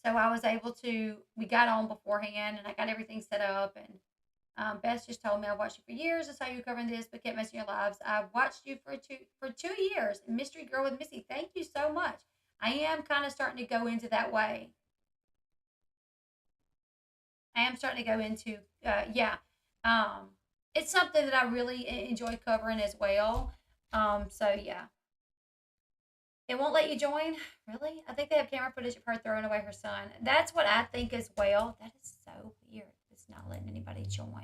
So I was able to. We got on beforehand, and I got everything set up. And Beth just told me I watched you for years. I saw you covering this, but kept messing your lives. I watched you for 2 years. Mystery Girl with Missy. Thank you so much. I am kind of starting to go into that way. I am starting to go into yeah. Um, it's something that I really enjoy covering as well. So yeah. It won't let you join? Really? I think they have camera footage of her throwing away her son. That's what I think as well. That is so weird. It's not letting anybody join. All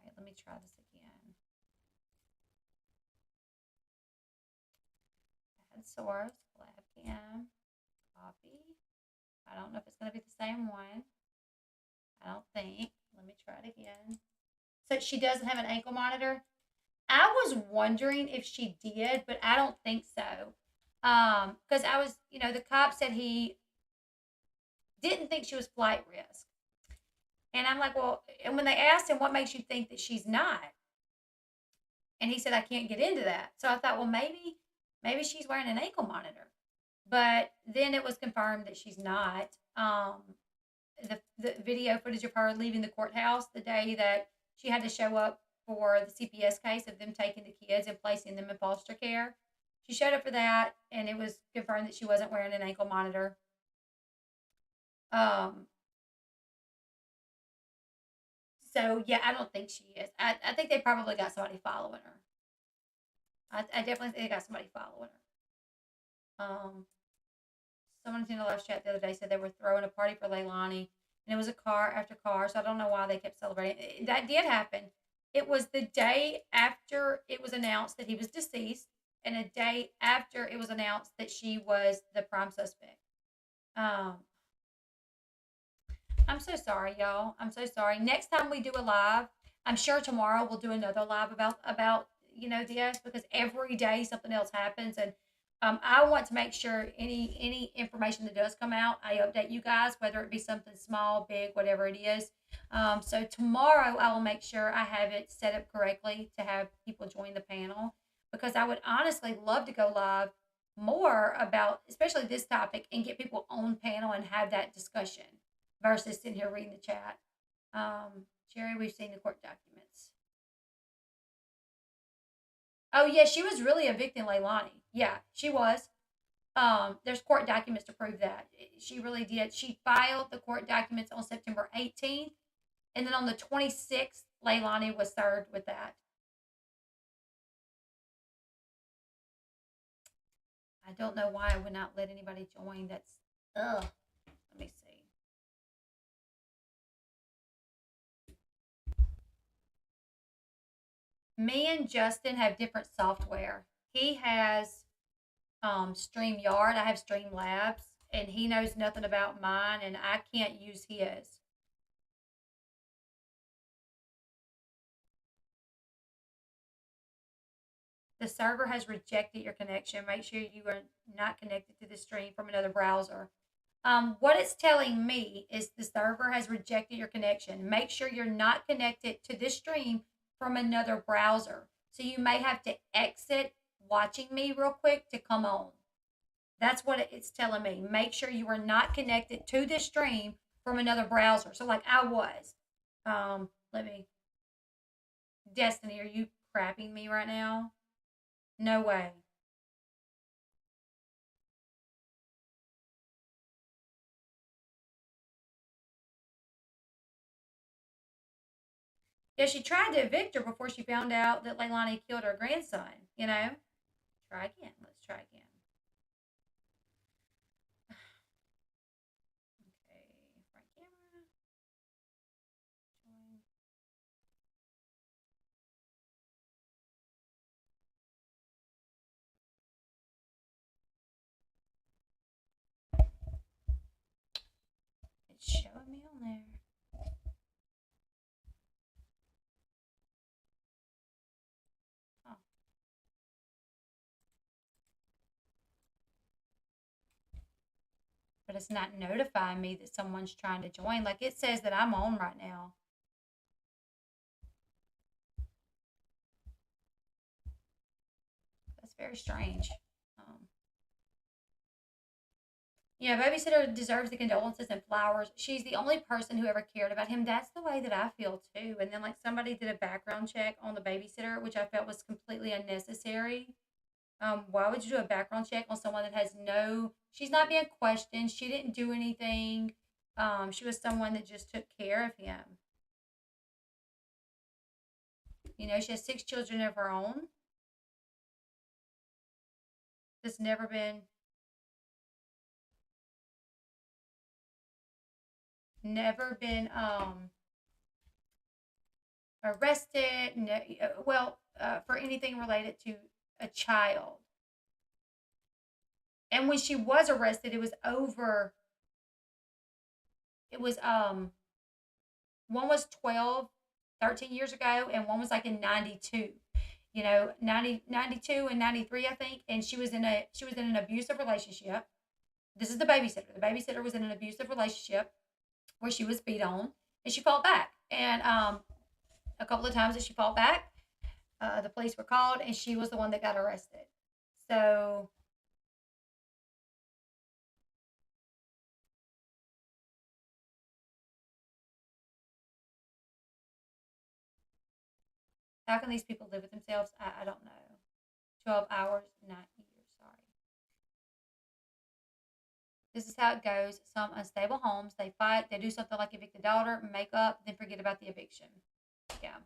right, let me try this again. Add source, collab cam, copy. I don't know if it's going to be the same one. I don't think. Let me try it again. So she doesn't have an ankle monitor. I was wondering if she did, but I don't think so. Because I was, the cop said he didn't think she was flight risk. And I'm like, well, and when they asked him, what makes you think that she's not? And he said, I can't get into that. So I thought, well, maybe she's wearing an ankle monitor. But then it was confirmed that she's not. The video footage of her leaving the courthouse the day that she had to show up for the CPS case of them taking the kids and placing them in foster care. She showed up for that, and it was confirmed that she wasn't wearing an ankle monitor. Um, so yeah, I don't think she is. I think they probably got somebody following her. I definitely think they got somebody following her. Someone in the live chat the other day said they were throwing a party for Leilani, and it was a car after car. So I don't know why they kept celebrating. That did happen. It was the day after it was announced that he was deceased, and a day after it was announced that she was the prime suspect. Um, I'm so sorry, y'all. I'm so sorry. Next time we do a live, I'm sure tomorrow we'll do another live about this, because every day something else happens, and I want to make sure any information that does come out, I update you guys, whether it be something small, big, whatever it is. So tomorrow I will make sure I have it set up correctly to have people join the panel, because I would honestly love to go live more about especially this topic and get people on panel and have that discussion versus sitting here reading the chat. Jerry, we've seen the court documents. Oh yeah, she was really evicting Leilani. Yeah, she was. There's court documents to prove that she really did. She filed the court documents on September 18th, and then on the 26th, Leilani was served with that. I don't know why I would not let anybody join. That's ugh. Let me see. Me and Justin have different software. He has StreamYard. I have Streamlabs, and he knows nothing about mine, and I can't use his. The server has rejected your connection. Make sure you are not connected to the stream from another browser. What it's telling me is the server has rejected your connection. Make sure you're not connected to this stream from another browser. So you may have to exit watching me real quick to come on. That's what it's telling me. Make sure you are not connected to this stream from another browser. So like I was. Let me. Destiny, are you crapping me right now? No way. Yeah, she tried to evict her before she found out that Leilani killed her grandson. Try again. Let's try again. Okay, front camera. Join. It's showing me on there. Oh. But it's not notifying me that someone's trying to join. Like it says that I'm on right now. That's very strange. Um, Yeah, babysitter deserves the condolences and flowers. She's the only person who ever cared about him. That's the way that I feel too. And then like somebody did a background check on the babysitter, which I felt was completely unnecessary. Why would you do a background check on someone that has no? She's not being questioned. She didn't do anything. She was someone that just took care of him. She has 6 children of her own. That's never been arrested. No, well, for anything related to a child. And when she was arrested, it was over. It was one was 12, 13 years ago, and one was like in 92. 92 and 93, I think. And she was in an abusive relationship. This is the babysitter. The babysitter was in an abusive relationship where she was beat on, and she fought back. And a couple of times that she fought back, the police were called, and she was the one that got arrested. So How can these people live with themselves? I don't know. 12 hours, not years. Sorry. This is how it goes. Some unstable homes, they fight, they do something like evict the daughter, make up, then forget about the eviction. Yeah.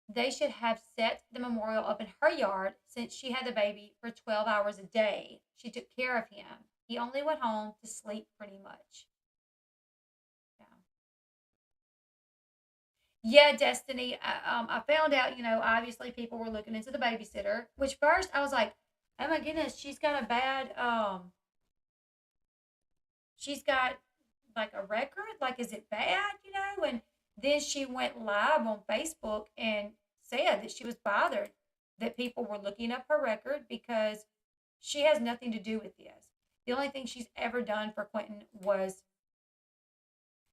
They should have set the memorial up in her yard since she had the baby for 12 hours a day. She took care of him. He only went home to sleep pretty much. Yeah. Yeah, Destiny. I found out, obviously people were looking into the babysitter, which first I was like, oh my goodness, she's got like a record. Like, is it bad? And then she went live on Facebook and said that she was bothered that people were looking up her record because she has nothing to do with this. The only thing she's ever done for Quentin was,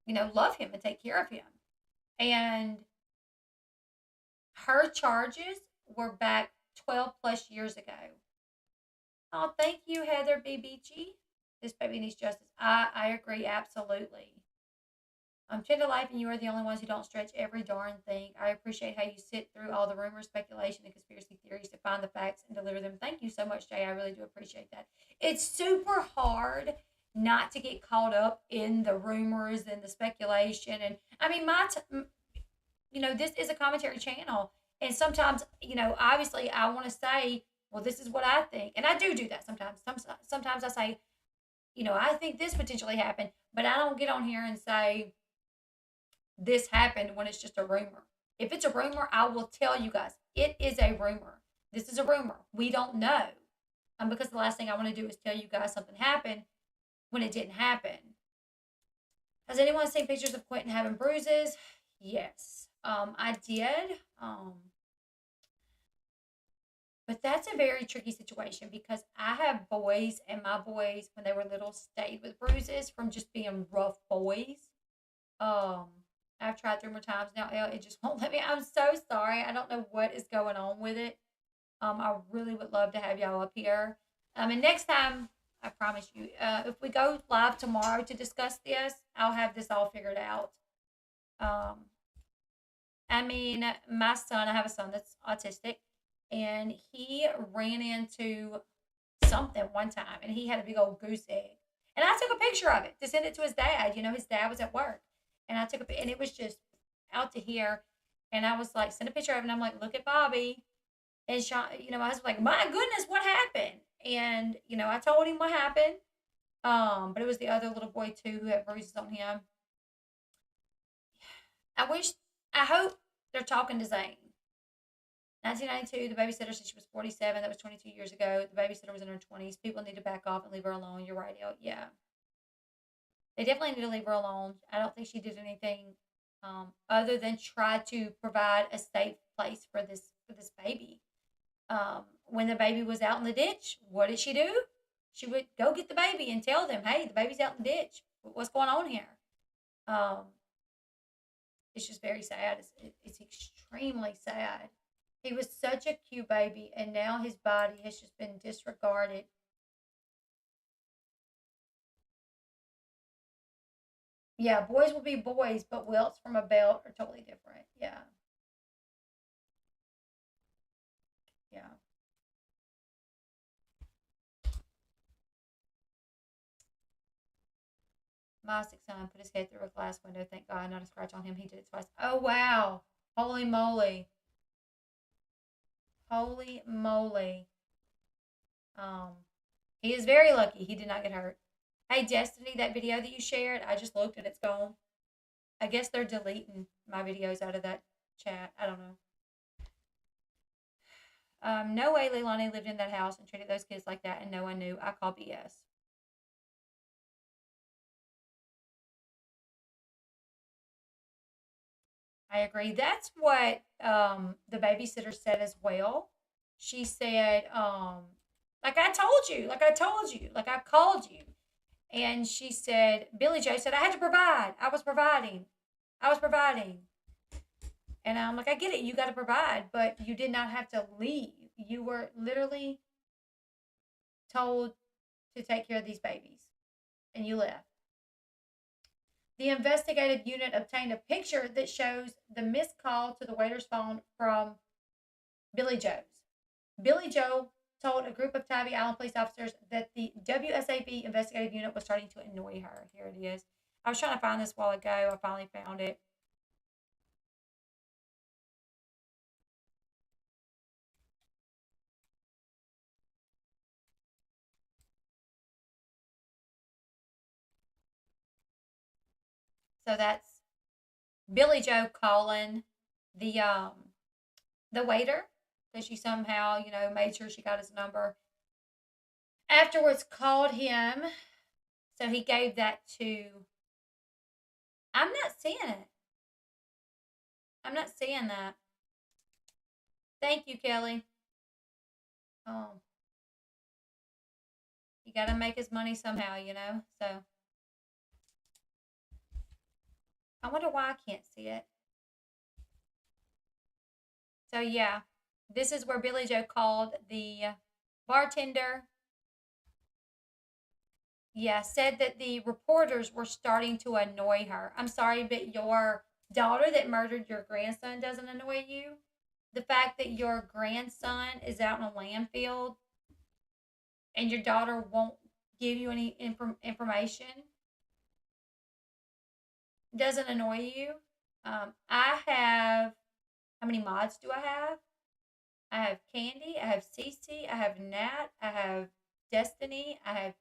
love him and take care of him. And her charges were back 12 plus years ago. Oh, thank you, Heather B. Beachy. This baby needs justice. I agree, absolutely. Trend to life, and you are the only ones who don't stretch every darn thing. I appreciate how you sit through all the rumors, speculation, and conspiracy theories to find the facts and deliver them. Thank you so much, Jay. I really do appreciate that. It's super hard not to get caught up in the rumors and the speculation. And I mean, this is a commentary channel, and sometimes, obviously, I want to say, well, this is what I think, and I do that sometimes. Sometimes I say, I think this potentially happened, but I don't get on here and say this happened when it's just a rumor. If it's a rumor, I will tell you guys it is a rumor. This is a rumor. We don't know. Because the last thing I want to do is tell you guys something happened when it didn't happen. Has anyone seen pictures of Quentin having bruises? Yes. I did. But that's a very tricky situation because I have boys, and my boys, when they were little, stayed with bruises from just being rough boys. I've tried 3 more times now, Elle. It just won't let me. I'm so sorry. I don't know what is going on with it. I really would love to have y'all up here. And next time, I promise you, if we go live tomorrow to discuss this, I'll have this all figured out. My son, I have a son that's autistic, and he ran into something one time, and he had a big old goose egg. And I took a picture of it to send it to his dad. His dad was at work, and I took and it was just out to here. And I was like, send a picture of it, and I'm like, look at Bobby. And Sean, I was like, my goodness, what happened? And, I told him what happened. But it was the other little boy too who had bruises on him. I hope they're talking to Zane. 1992, the babysitter said she was 47. That was 22 years ago. The babysitter was in her 20s. People need to back off and leave her alone. You're right, Elle. Yeah. They definitely need to leave her alone. I don't think she did anything other than try to provide a safe place for this baby. When the baby was out in the ditch, what did she do? She would go get the baby and tell them, hey, the baby's out in the ditch. What's going on here? It's just very sad. It's extremely sad. He was such a cute baby, and now his body has just been disregarded. Yeah, boys will be boys, but welts from a belt are totally different. Yeah. Yeah. My 6 son put his head through a glass window. Thank God, not a scratch on him. He did it twice. Oh, wow. Holy moly. Holy moly. He is very lucky he did not get hurt. Hey, Destiny, that video that you shared, I just looked and it's gone. I guess they're deleting my videos out of that chat. I don't know. No way Leilani lived in that house and treated those kids like that, and no one knew. I call BS. I agree. That's what the babysitter said as well. She said, like I told you, like I called you. And she said, Billie Joe said, I had to provide. I was providing. And I'm like, I get it. You got to provide, but you did not have to leave. You were literally told to take care of these babies, and you left. The investigative unit obtained a picture that shows the missed call to the waiter's phone from Billie Joe's. Billie Joe told a group of Tybee Island police officers that the WSAB investigative unit was starting to annoy her. Here it is. I was trying to find this a while ago. I finally found it. So that's Billie Joe calling the waiter because she somehow, made sure she got his number. Afterwards called him. So he gave that to, I'm not seeing it. I'm not seeing that. Thank you, Kelly. Oh, you got to make his money somehow. So I wonder why I can't see it. So yeah, this is where Billie Joe called the bartender. Yeah, said that the reporters were starting to annoy her. I'm sorry, but your daughter that murdered your grandson doesn't annoy you. The fact that your grandson is out in a landfill and your daughter won't give you any information doesn't annoy you. I have, how many mods do I have? I have Candy, I have Cece, I have Nat, I have Destiny, I have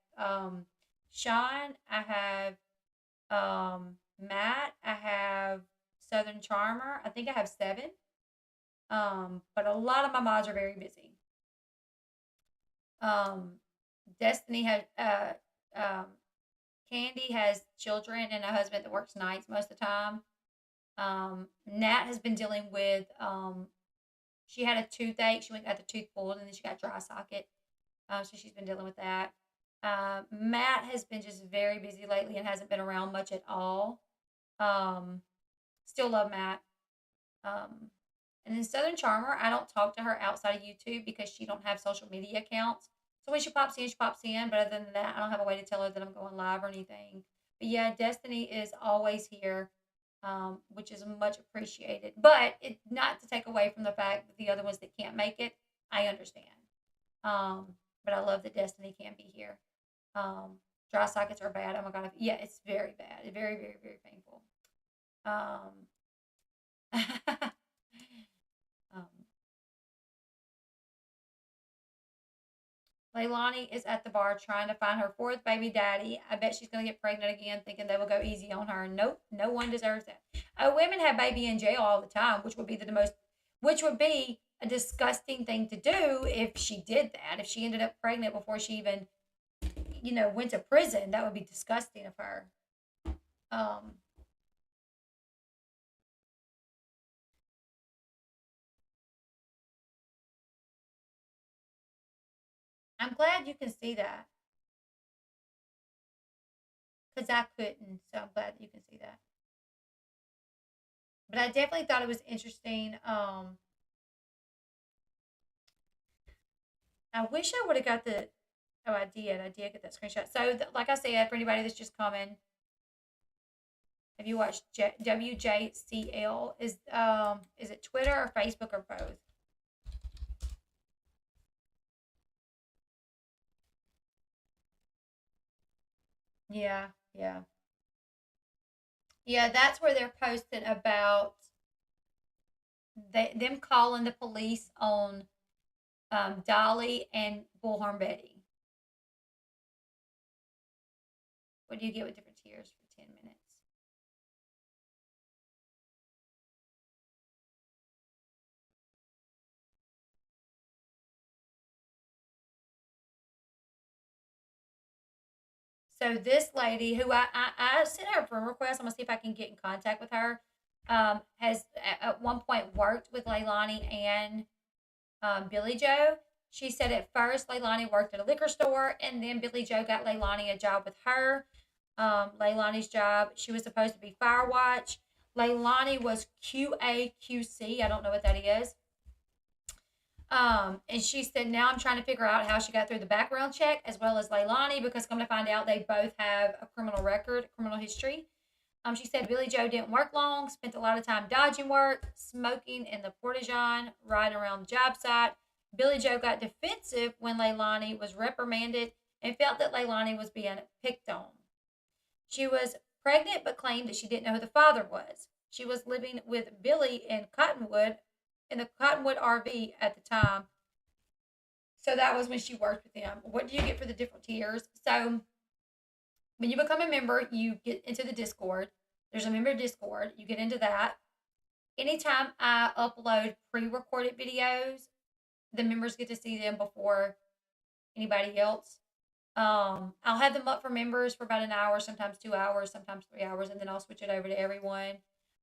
Sean, I have Matt, I have Southern Charmer. I think I have 7. But a lot of my mods are very busy. Destiny has Candy has children and a husband that works nights most of the time. Nat has been dealing with she had a toothache. She went and got the tooth pulled and then she got dry socket. So she's been dealing with that. Matt has been just very busy lately and hasn't been around much at all. Still love Matt. And then Southern Charmer, I don't talk to her outside of YouTube because she don't have social media accounts. So when she pops in, she pops in. But other than that, I don't have a way to tell her that I'm going live or anything. But yeah, Destiny is always here, which is much appreciated. But it not to take away from the fact that the other ones that can't make it, I understand. But I love that Destiny can be here. Dry sockets are bad. Oh my god, yeah, it's very bad. Very, very, very painful. Um, um, Leilani is at the bar trying to find her 4th baby daddy. I bet she's going to get pregnant again, thinking they will go easy on her. Nope, no one deserves that. Women have baby in jail all the time, which would be a disgusting thing to do if she did that. If she ended up pregnant before she even, went to prison, that would be disgusting of her. Um, I'm glad you can see that because I couldn't. So I'm glad that you can see that. But I definitely thought it was interesting. I wish I would have got the. Oh, I did. I did get that screenshot. So, like I said, for anybody that's just coming, have you watched WJCL? Is it Twitter or Facebook or both? Yeah, yeah, yeah. That's where they're posting about them calling the police on Dolly and Bullhorn Betty. What do you get with different tiers for 10 minutes? So this lady, who I sent her a friend request, I'm gonna see if I can get in contact with her. Has at one point worked with Leilani and Billie Joe. She said at first Leilani worked at a liquor store, and then Billie Joe got Leilani a job with her. Leilani's job, she was supposed to be fire watch. Leilani was QAQC. I don't know what that is. And she said, now I'm trying to figure out how she got through the background check as well as Leilani because come to find out they both have a criminal record, criminal history. She said Billie Joe didn't work long, spent a lot of time dodging work, smoking in the portageon, riding around the job site. Billie Joe got defensive when Leilani was reprimanded and felt that Leilani was being picked on. She was pregnant but claimed that she didn't know who the father was. She was living with Billie in the Cottonwood RV at the time. So that was when she worked with them. What do you get for the different tiers? So when you become a member, you get into the Discord. There's a member Discord. You get into that. Anytime I upload pre-recorded videos, the members get to see them before anybody else. I'll have them up for members for about an hour, sometimes 2 hours, sometimes 3 hours, and then I'll switch it over to everyone.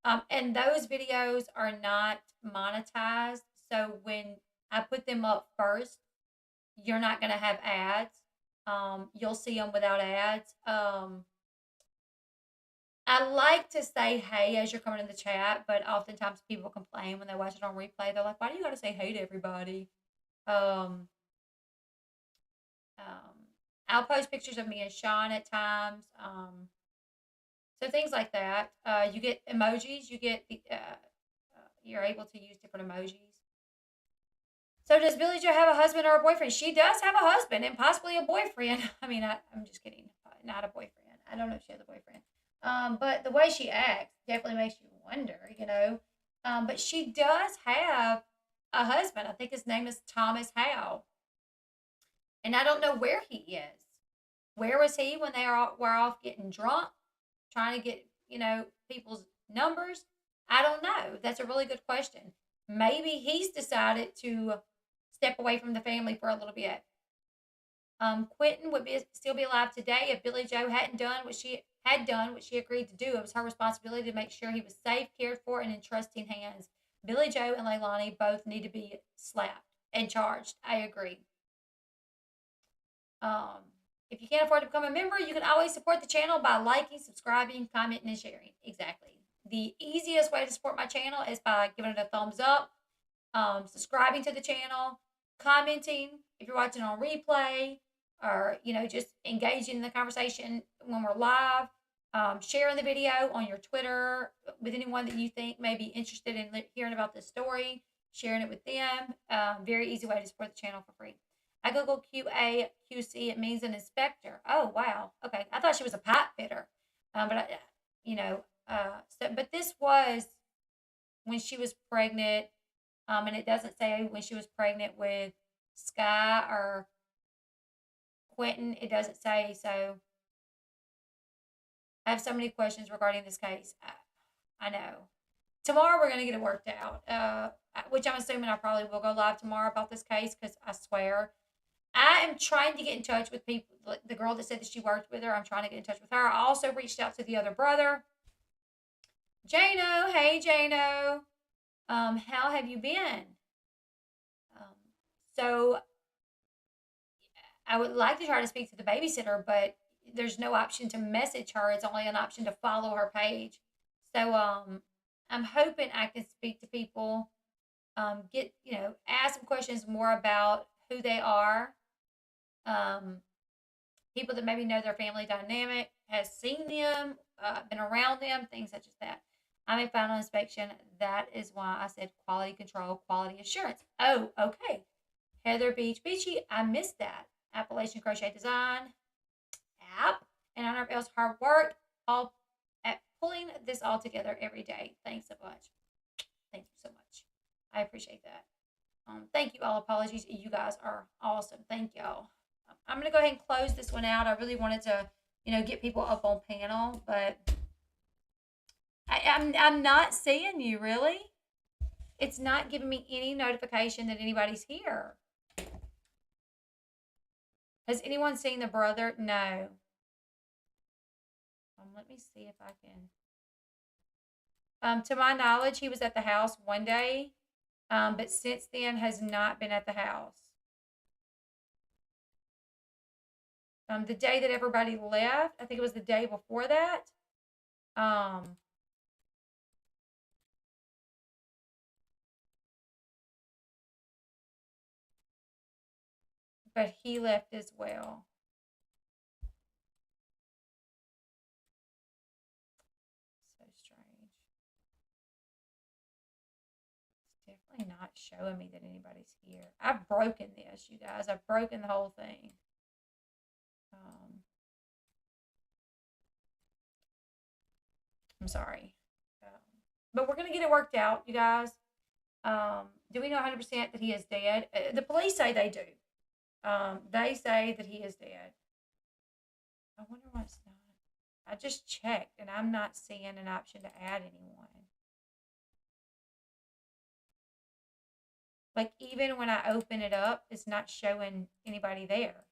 And those videos are not monetized. So when I put them up first, you're not going to have ads. You'll see them without ads. I like to say hey as you're coming in the chat, but oftentimes people complain when they watch it on replay. They're like, why do you got to say hey to everybody? Um, um, I'll post pictures of me and Sean at times. So things like that. You get emojis. You're able to use different emojis. So does Billie Joe have a husband or a boyfriend? She does have a husband and possibly a boyfriend. I mean, I'm just kidding. Not a boyfriend. I don't know if she has a boyfriend. But the way she acts definitely makes you wonder, you know. But she does have a husband. I think his name is Thomas Howe. And I don't know where he is. Where was he when they were off getting drunk, trying to get, people's numbers? I don't know. That's a really good question. Maybe he's decided to step away from the family for a little bit. Quentin would still be alive today if Billie Joe hadn't done what she agreed to do. It was her responsibility to make sure he was safe, cared for, and in trusting hands. Billie Joe and Leilani both need to be slapped and charged. I agree. If you can't afford to become a member, you can always support the channel by liking, subscribing, commenting, and sharing. Exactly. The easiest way to support my channel is by giving it a thumbs up, subscribing to the channel, commenting if you're watching on replay, or just engaging in the conversation when we're live, sharing the video on your Twitter with anyone that you think may be interested in hearing about this story, sharing it with them. Very easy way to support the channel for free. I Google QC. It means an inspector. Oh, wow. Okay. I thought she was a pipe fitter. But this was when she was pregnant. And it doesn't say when she was pregnant with Sky or Quentin. It doesn't say. So I have so many questions regarding this case. I know. Tomorrow we're going to get it worked out, which I'm assuming I probably will go live tomorrow about this case because I swear I am trying to get in touch with people. The girl that said that she worked with her, I'm trying to get in touch with her. I also reached out to the other brother, Jano. Hey, Jano. How have you been? So I would like to try to speak to the babysitter, but there's no option to message her. It's only an option to follow her page. So I'm hoping I can speak to people, ask some questions more about who they are. People that maybe know their family dynamic, has seen them, been around them, things such as that. I'm a final inspection. That is why I said quality control, quality assurance. Oh, okay. Heather Beachy, I missed that. Appalachian Crochet Design app, and honor of Elle's hard work, all at pulling this all together every day. Thanks so much. Thank you so much. I appreciate that. Thank you all. Apologies. You guys are awesome. Thank y'all. I'm going to go ahead and close this one out. I really wanted to, get people up on panel, but I'm not seeing you, really. It's not giving me any notification that anybody's here. Has anyone seen the brother? No. Let me see if I can. To my knowledge, he was at the house one day, but since then has not been at the house. The day that everybody left, I think it was the day before that. But he left as well. definitely not showing me that anybody's here. I've broken this, you guys. I've broken the whole thing. I'm sorry. But we're going to get it worked out, you guys. Do we know 100% that he is dead? The police say they do. They say that he is dead. I wonder why it's not. I just checked, and I'm not seeing an option to add anyone. Like, even when I open it up, it's not showing anybody there.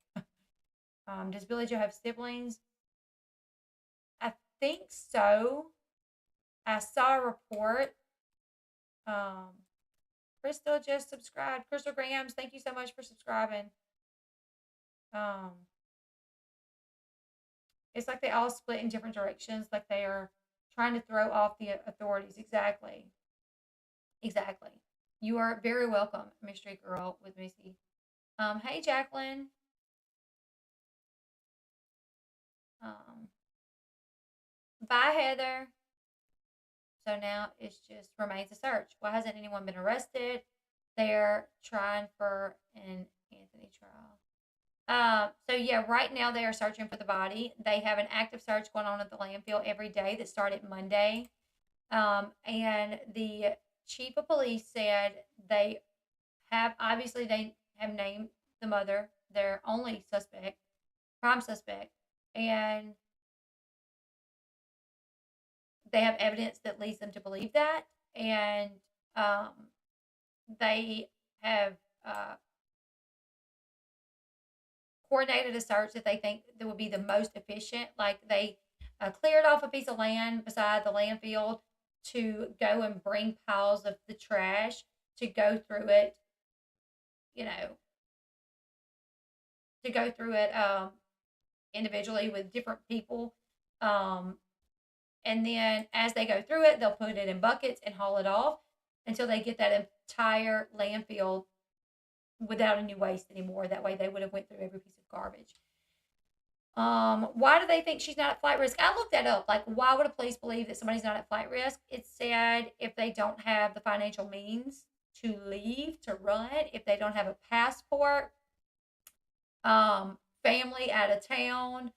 Does Billie Joe have siblings? I think so. I saw a report. Crystal just subscribed. Crystal Grams, thank you so much for subscribing. It's like they all split in different directions, like they are trying to throw off the authorities. Exactly. Exactly. You are very welcome, Mystery Girl with Missy. Hey, Jacqueline. Bye, Heather. So now it's just remains a search. Why hasn't anyone been arrested? They're trying for an Anthony trial. So yeah, right now they are searching for the body. They have an active search going on at the landfill every day that started Monday. And the chief of police said they have named the mother their only suspect, prime suspect, and they have evidence that leads them to believe that, and they have coordinated a search that they think that would be the most efficient. Like they cleared off a piece of land beside the landfill to go and bring piles of the trash to go through it, to go through it individually with different people. And then as they go through it, they'll put it in buckets and haul it off until they get that entire landfill without any waste anymore. That way they would have went through every piece of garbage. Why do they think she's not at flight risk? I looked that up. Like, why would a police believe that somebody's not at flight risk? It said if they don't have the financial means to leave, to run, if they don't have a passport, family out of town.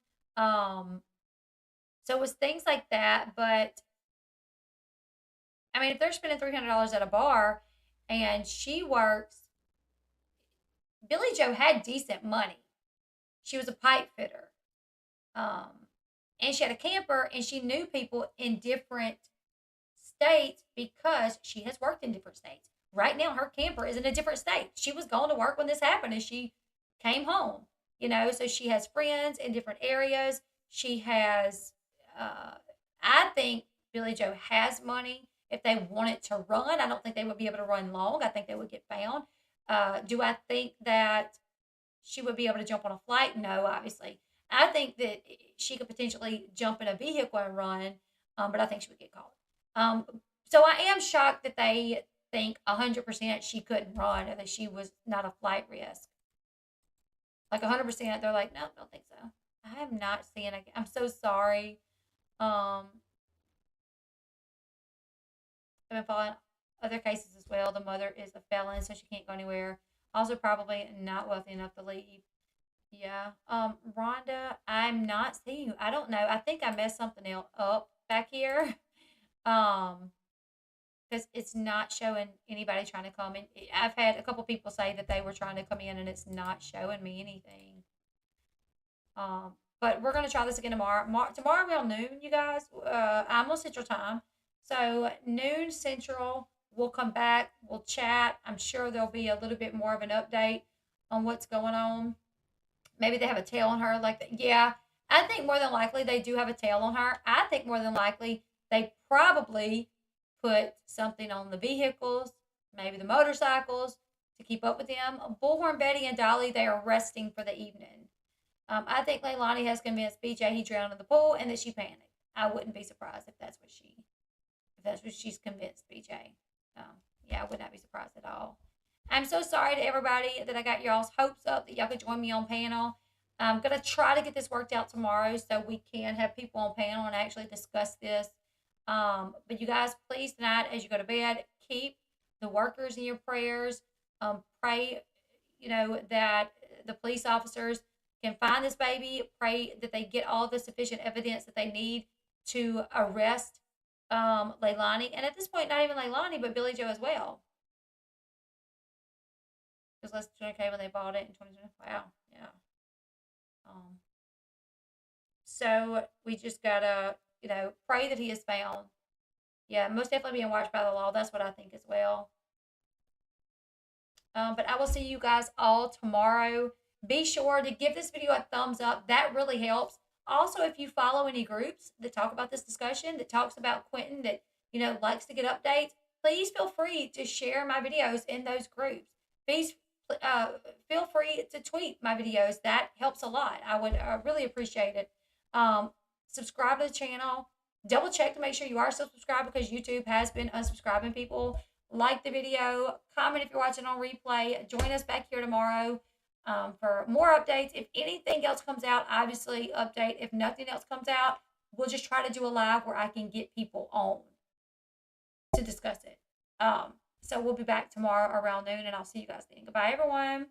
So it was things like that. But I mean, if they're spending $300 at a bar and she works, Billie Joe had decent money. She was a pipe fitter. And she had a camper and she knew people in different states because she has worked in different states. Right now, her camper is in a different state. She was going to work when this happened and she came home, so she has friends in different areas. She has, I think Billie Joe has money. If they wanted to run, I don't think they would be able to run long. I think they would get found. Do I think that she would be able to jump on a flight? No, obviously. I think that she could potentially jump in a vehicle and run, but I think she would get caught. So I am shocked that they think 100% she couldn't run or that she was not a flight risk. Like 100%, they're like, no, don't think so. I am not seeing it. I'm so sorry. I've been following other cases as well. The mother is a felon, so she can't go anywhere. Also, probably not wealthy enough to leave. Yeah. Rhonda, I'm not seeing you. I don't know. I think I messed something else up back here. Because it's not showing anybody trying to come in. I've had a couple people say that they were trying to come in and it's not showing me anything. But we're going to try this again tomorrow. Tomorrow around noon, you guys. I'm on Central Time. So noon Central, we'll come back. We'll chat. I'm sure there'll be a little bit more of an update on what's going on. Maybe they have a tail on her. Yeah, I think more than likely they do have a tail on her. I think more than likely they probably put something on the vehicles, maybe the motorcycles, to keep up with them. Bullhorn Betty and Dolly, they are resting for the evening. I think Leilani has convinced BJ he drowned in the pool and that she panicked. I wouldn't be surprised if that's what she's convinced BJ. Yeah, I would not be surprised at all. I'm so sorry to everybody that I got y'all's hopes up that y'all could join me on panel. I'm going to try to get this worked out tomorrow so we can have people on panel and actually discuss this. But you guys, please tonight as you go to bed, keep the workers in your prayers. Pray, that the police officers can find this baby. Pray that they get all the sufficient evidence that they need to arrest Leilani. And at this point, not even Leilani, but Billie Joe as well. Because less than 200K when they bought it in 2020. Wow. Yeah. Um, so we just gotta, pray that he is found. Yeah, most definitely being watched by the law. That's what I think as well. But I will see you guys all tomorrow. Be sure to give this video a thumbs up. That really helps. Also, if you follow any groups that talk about this discussion, that talks about Quentin, that likes to get updates, please feel free to share my videos in those groups. Please feel free to tweet my videos. That helps a lot. I would really appreciate it. Subscribe to the channel. Double check to make sure you are still subscribed, because YouTube has been unsubscribing people. Like the video, comment if you're watching on replay. Join us back here tomorrow for more updates. If anything else comes out, obviously update. If nothing else comes out, we'll just try to do a live where I can get people on to discuss it. So we'll be back tomorrow around noon, and I'll see you guys then. Goodbye, everyone.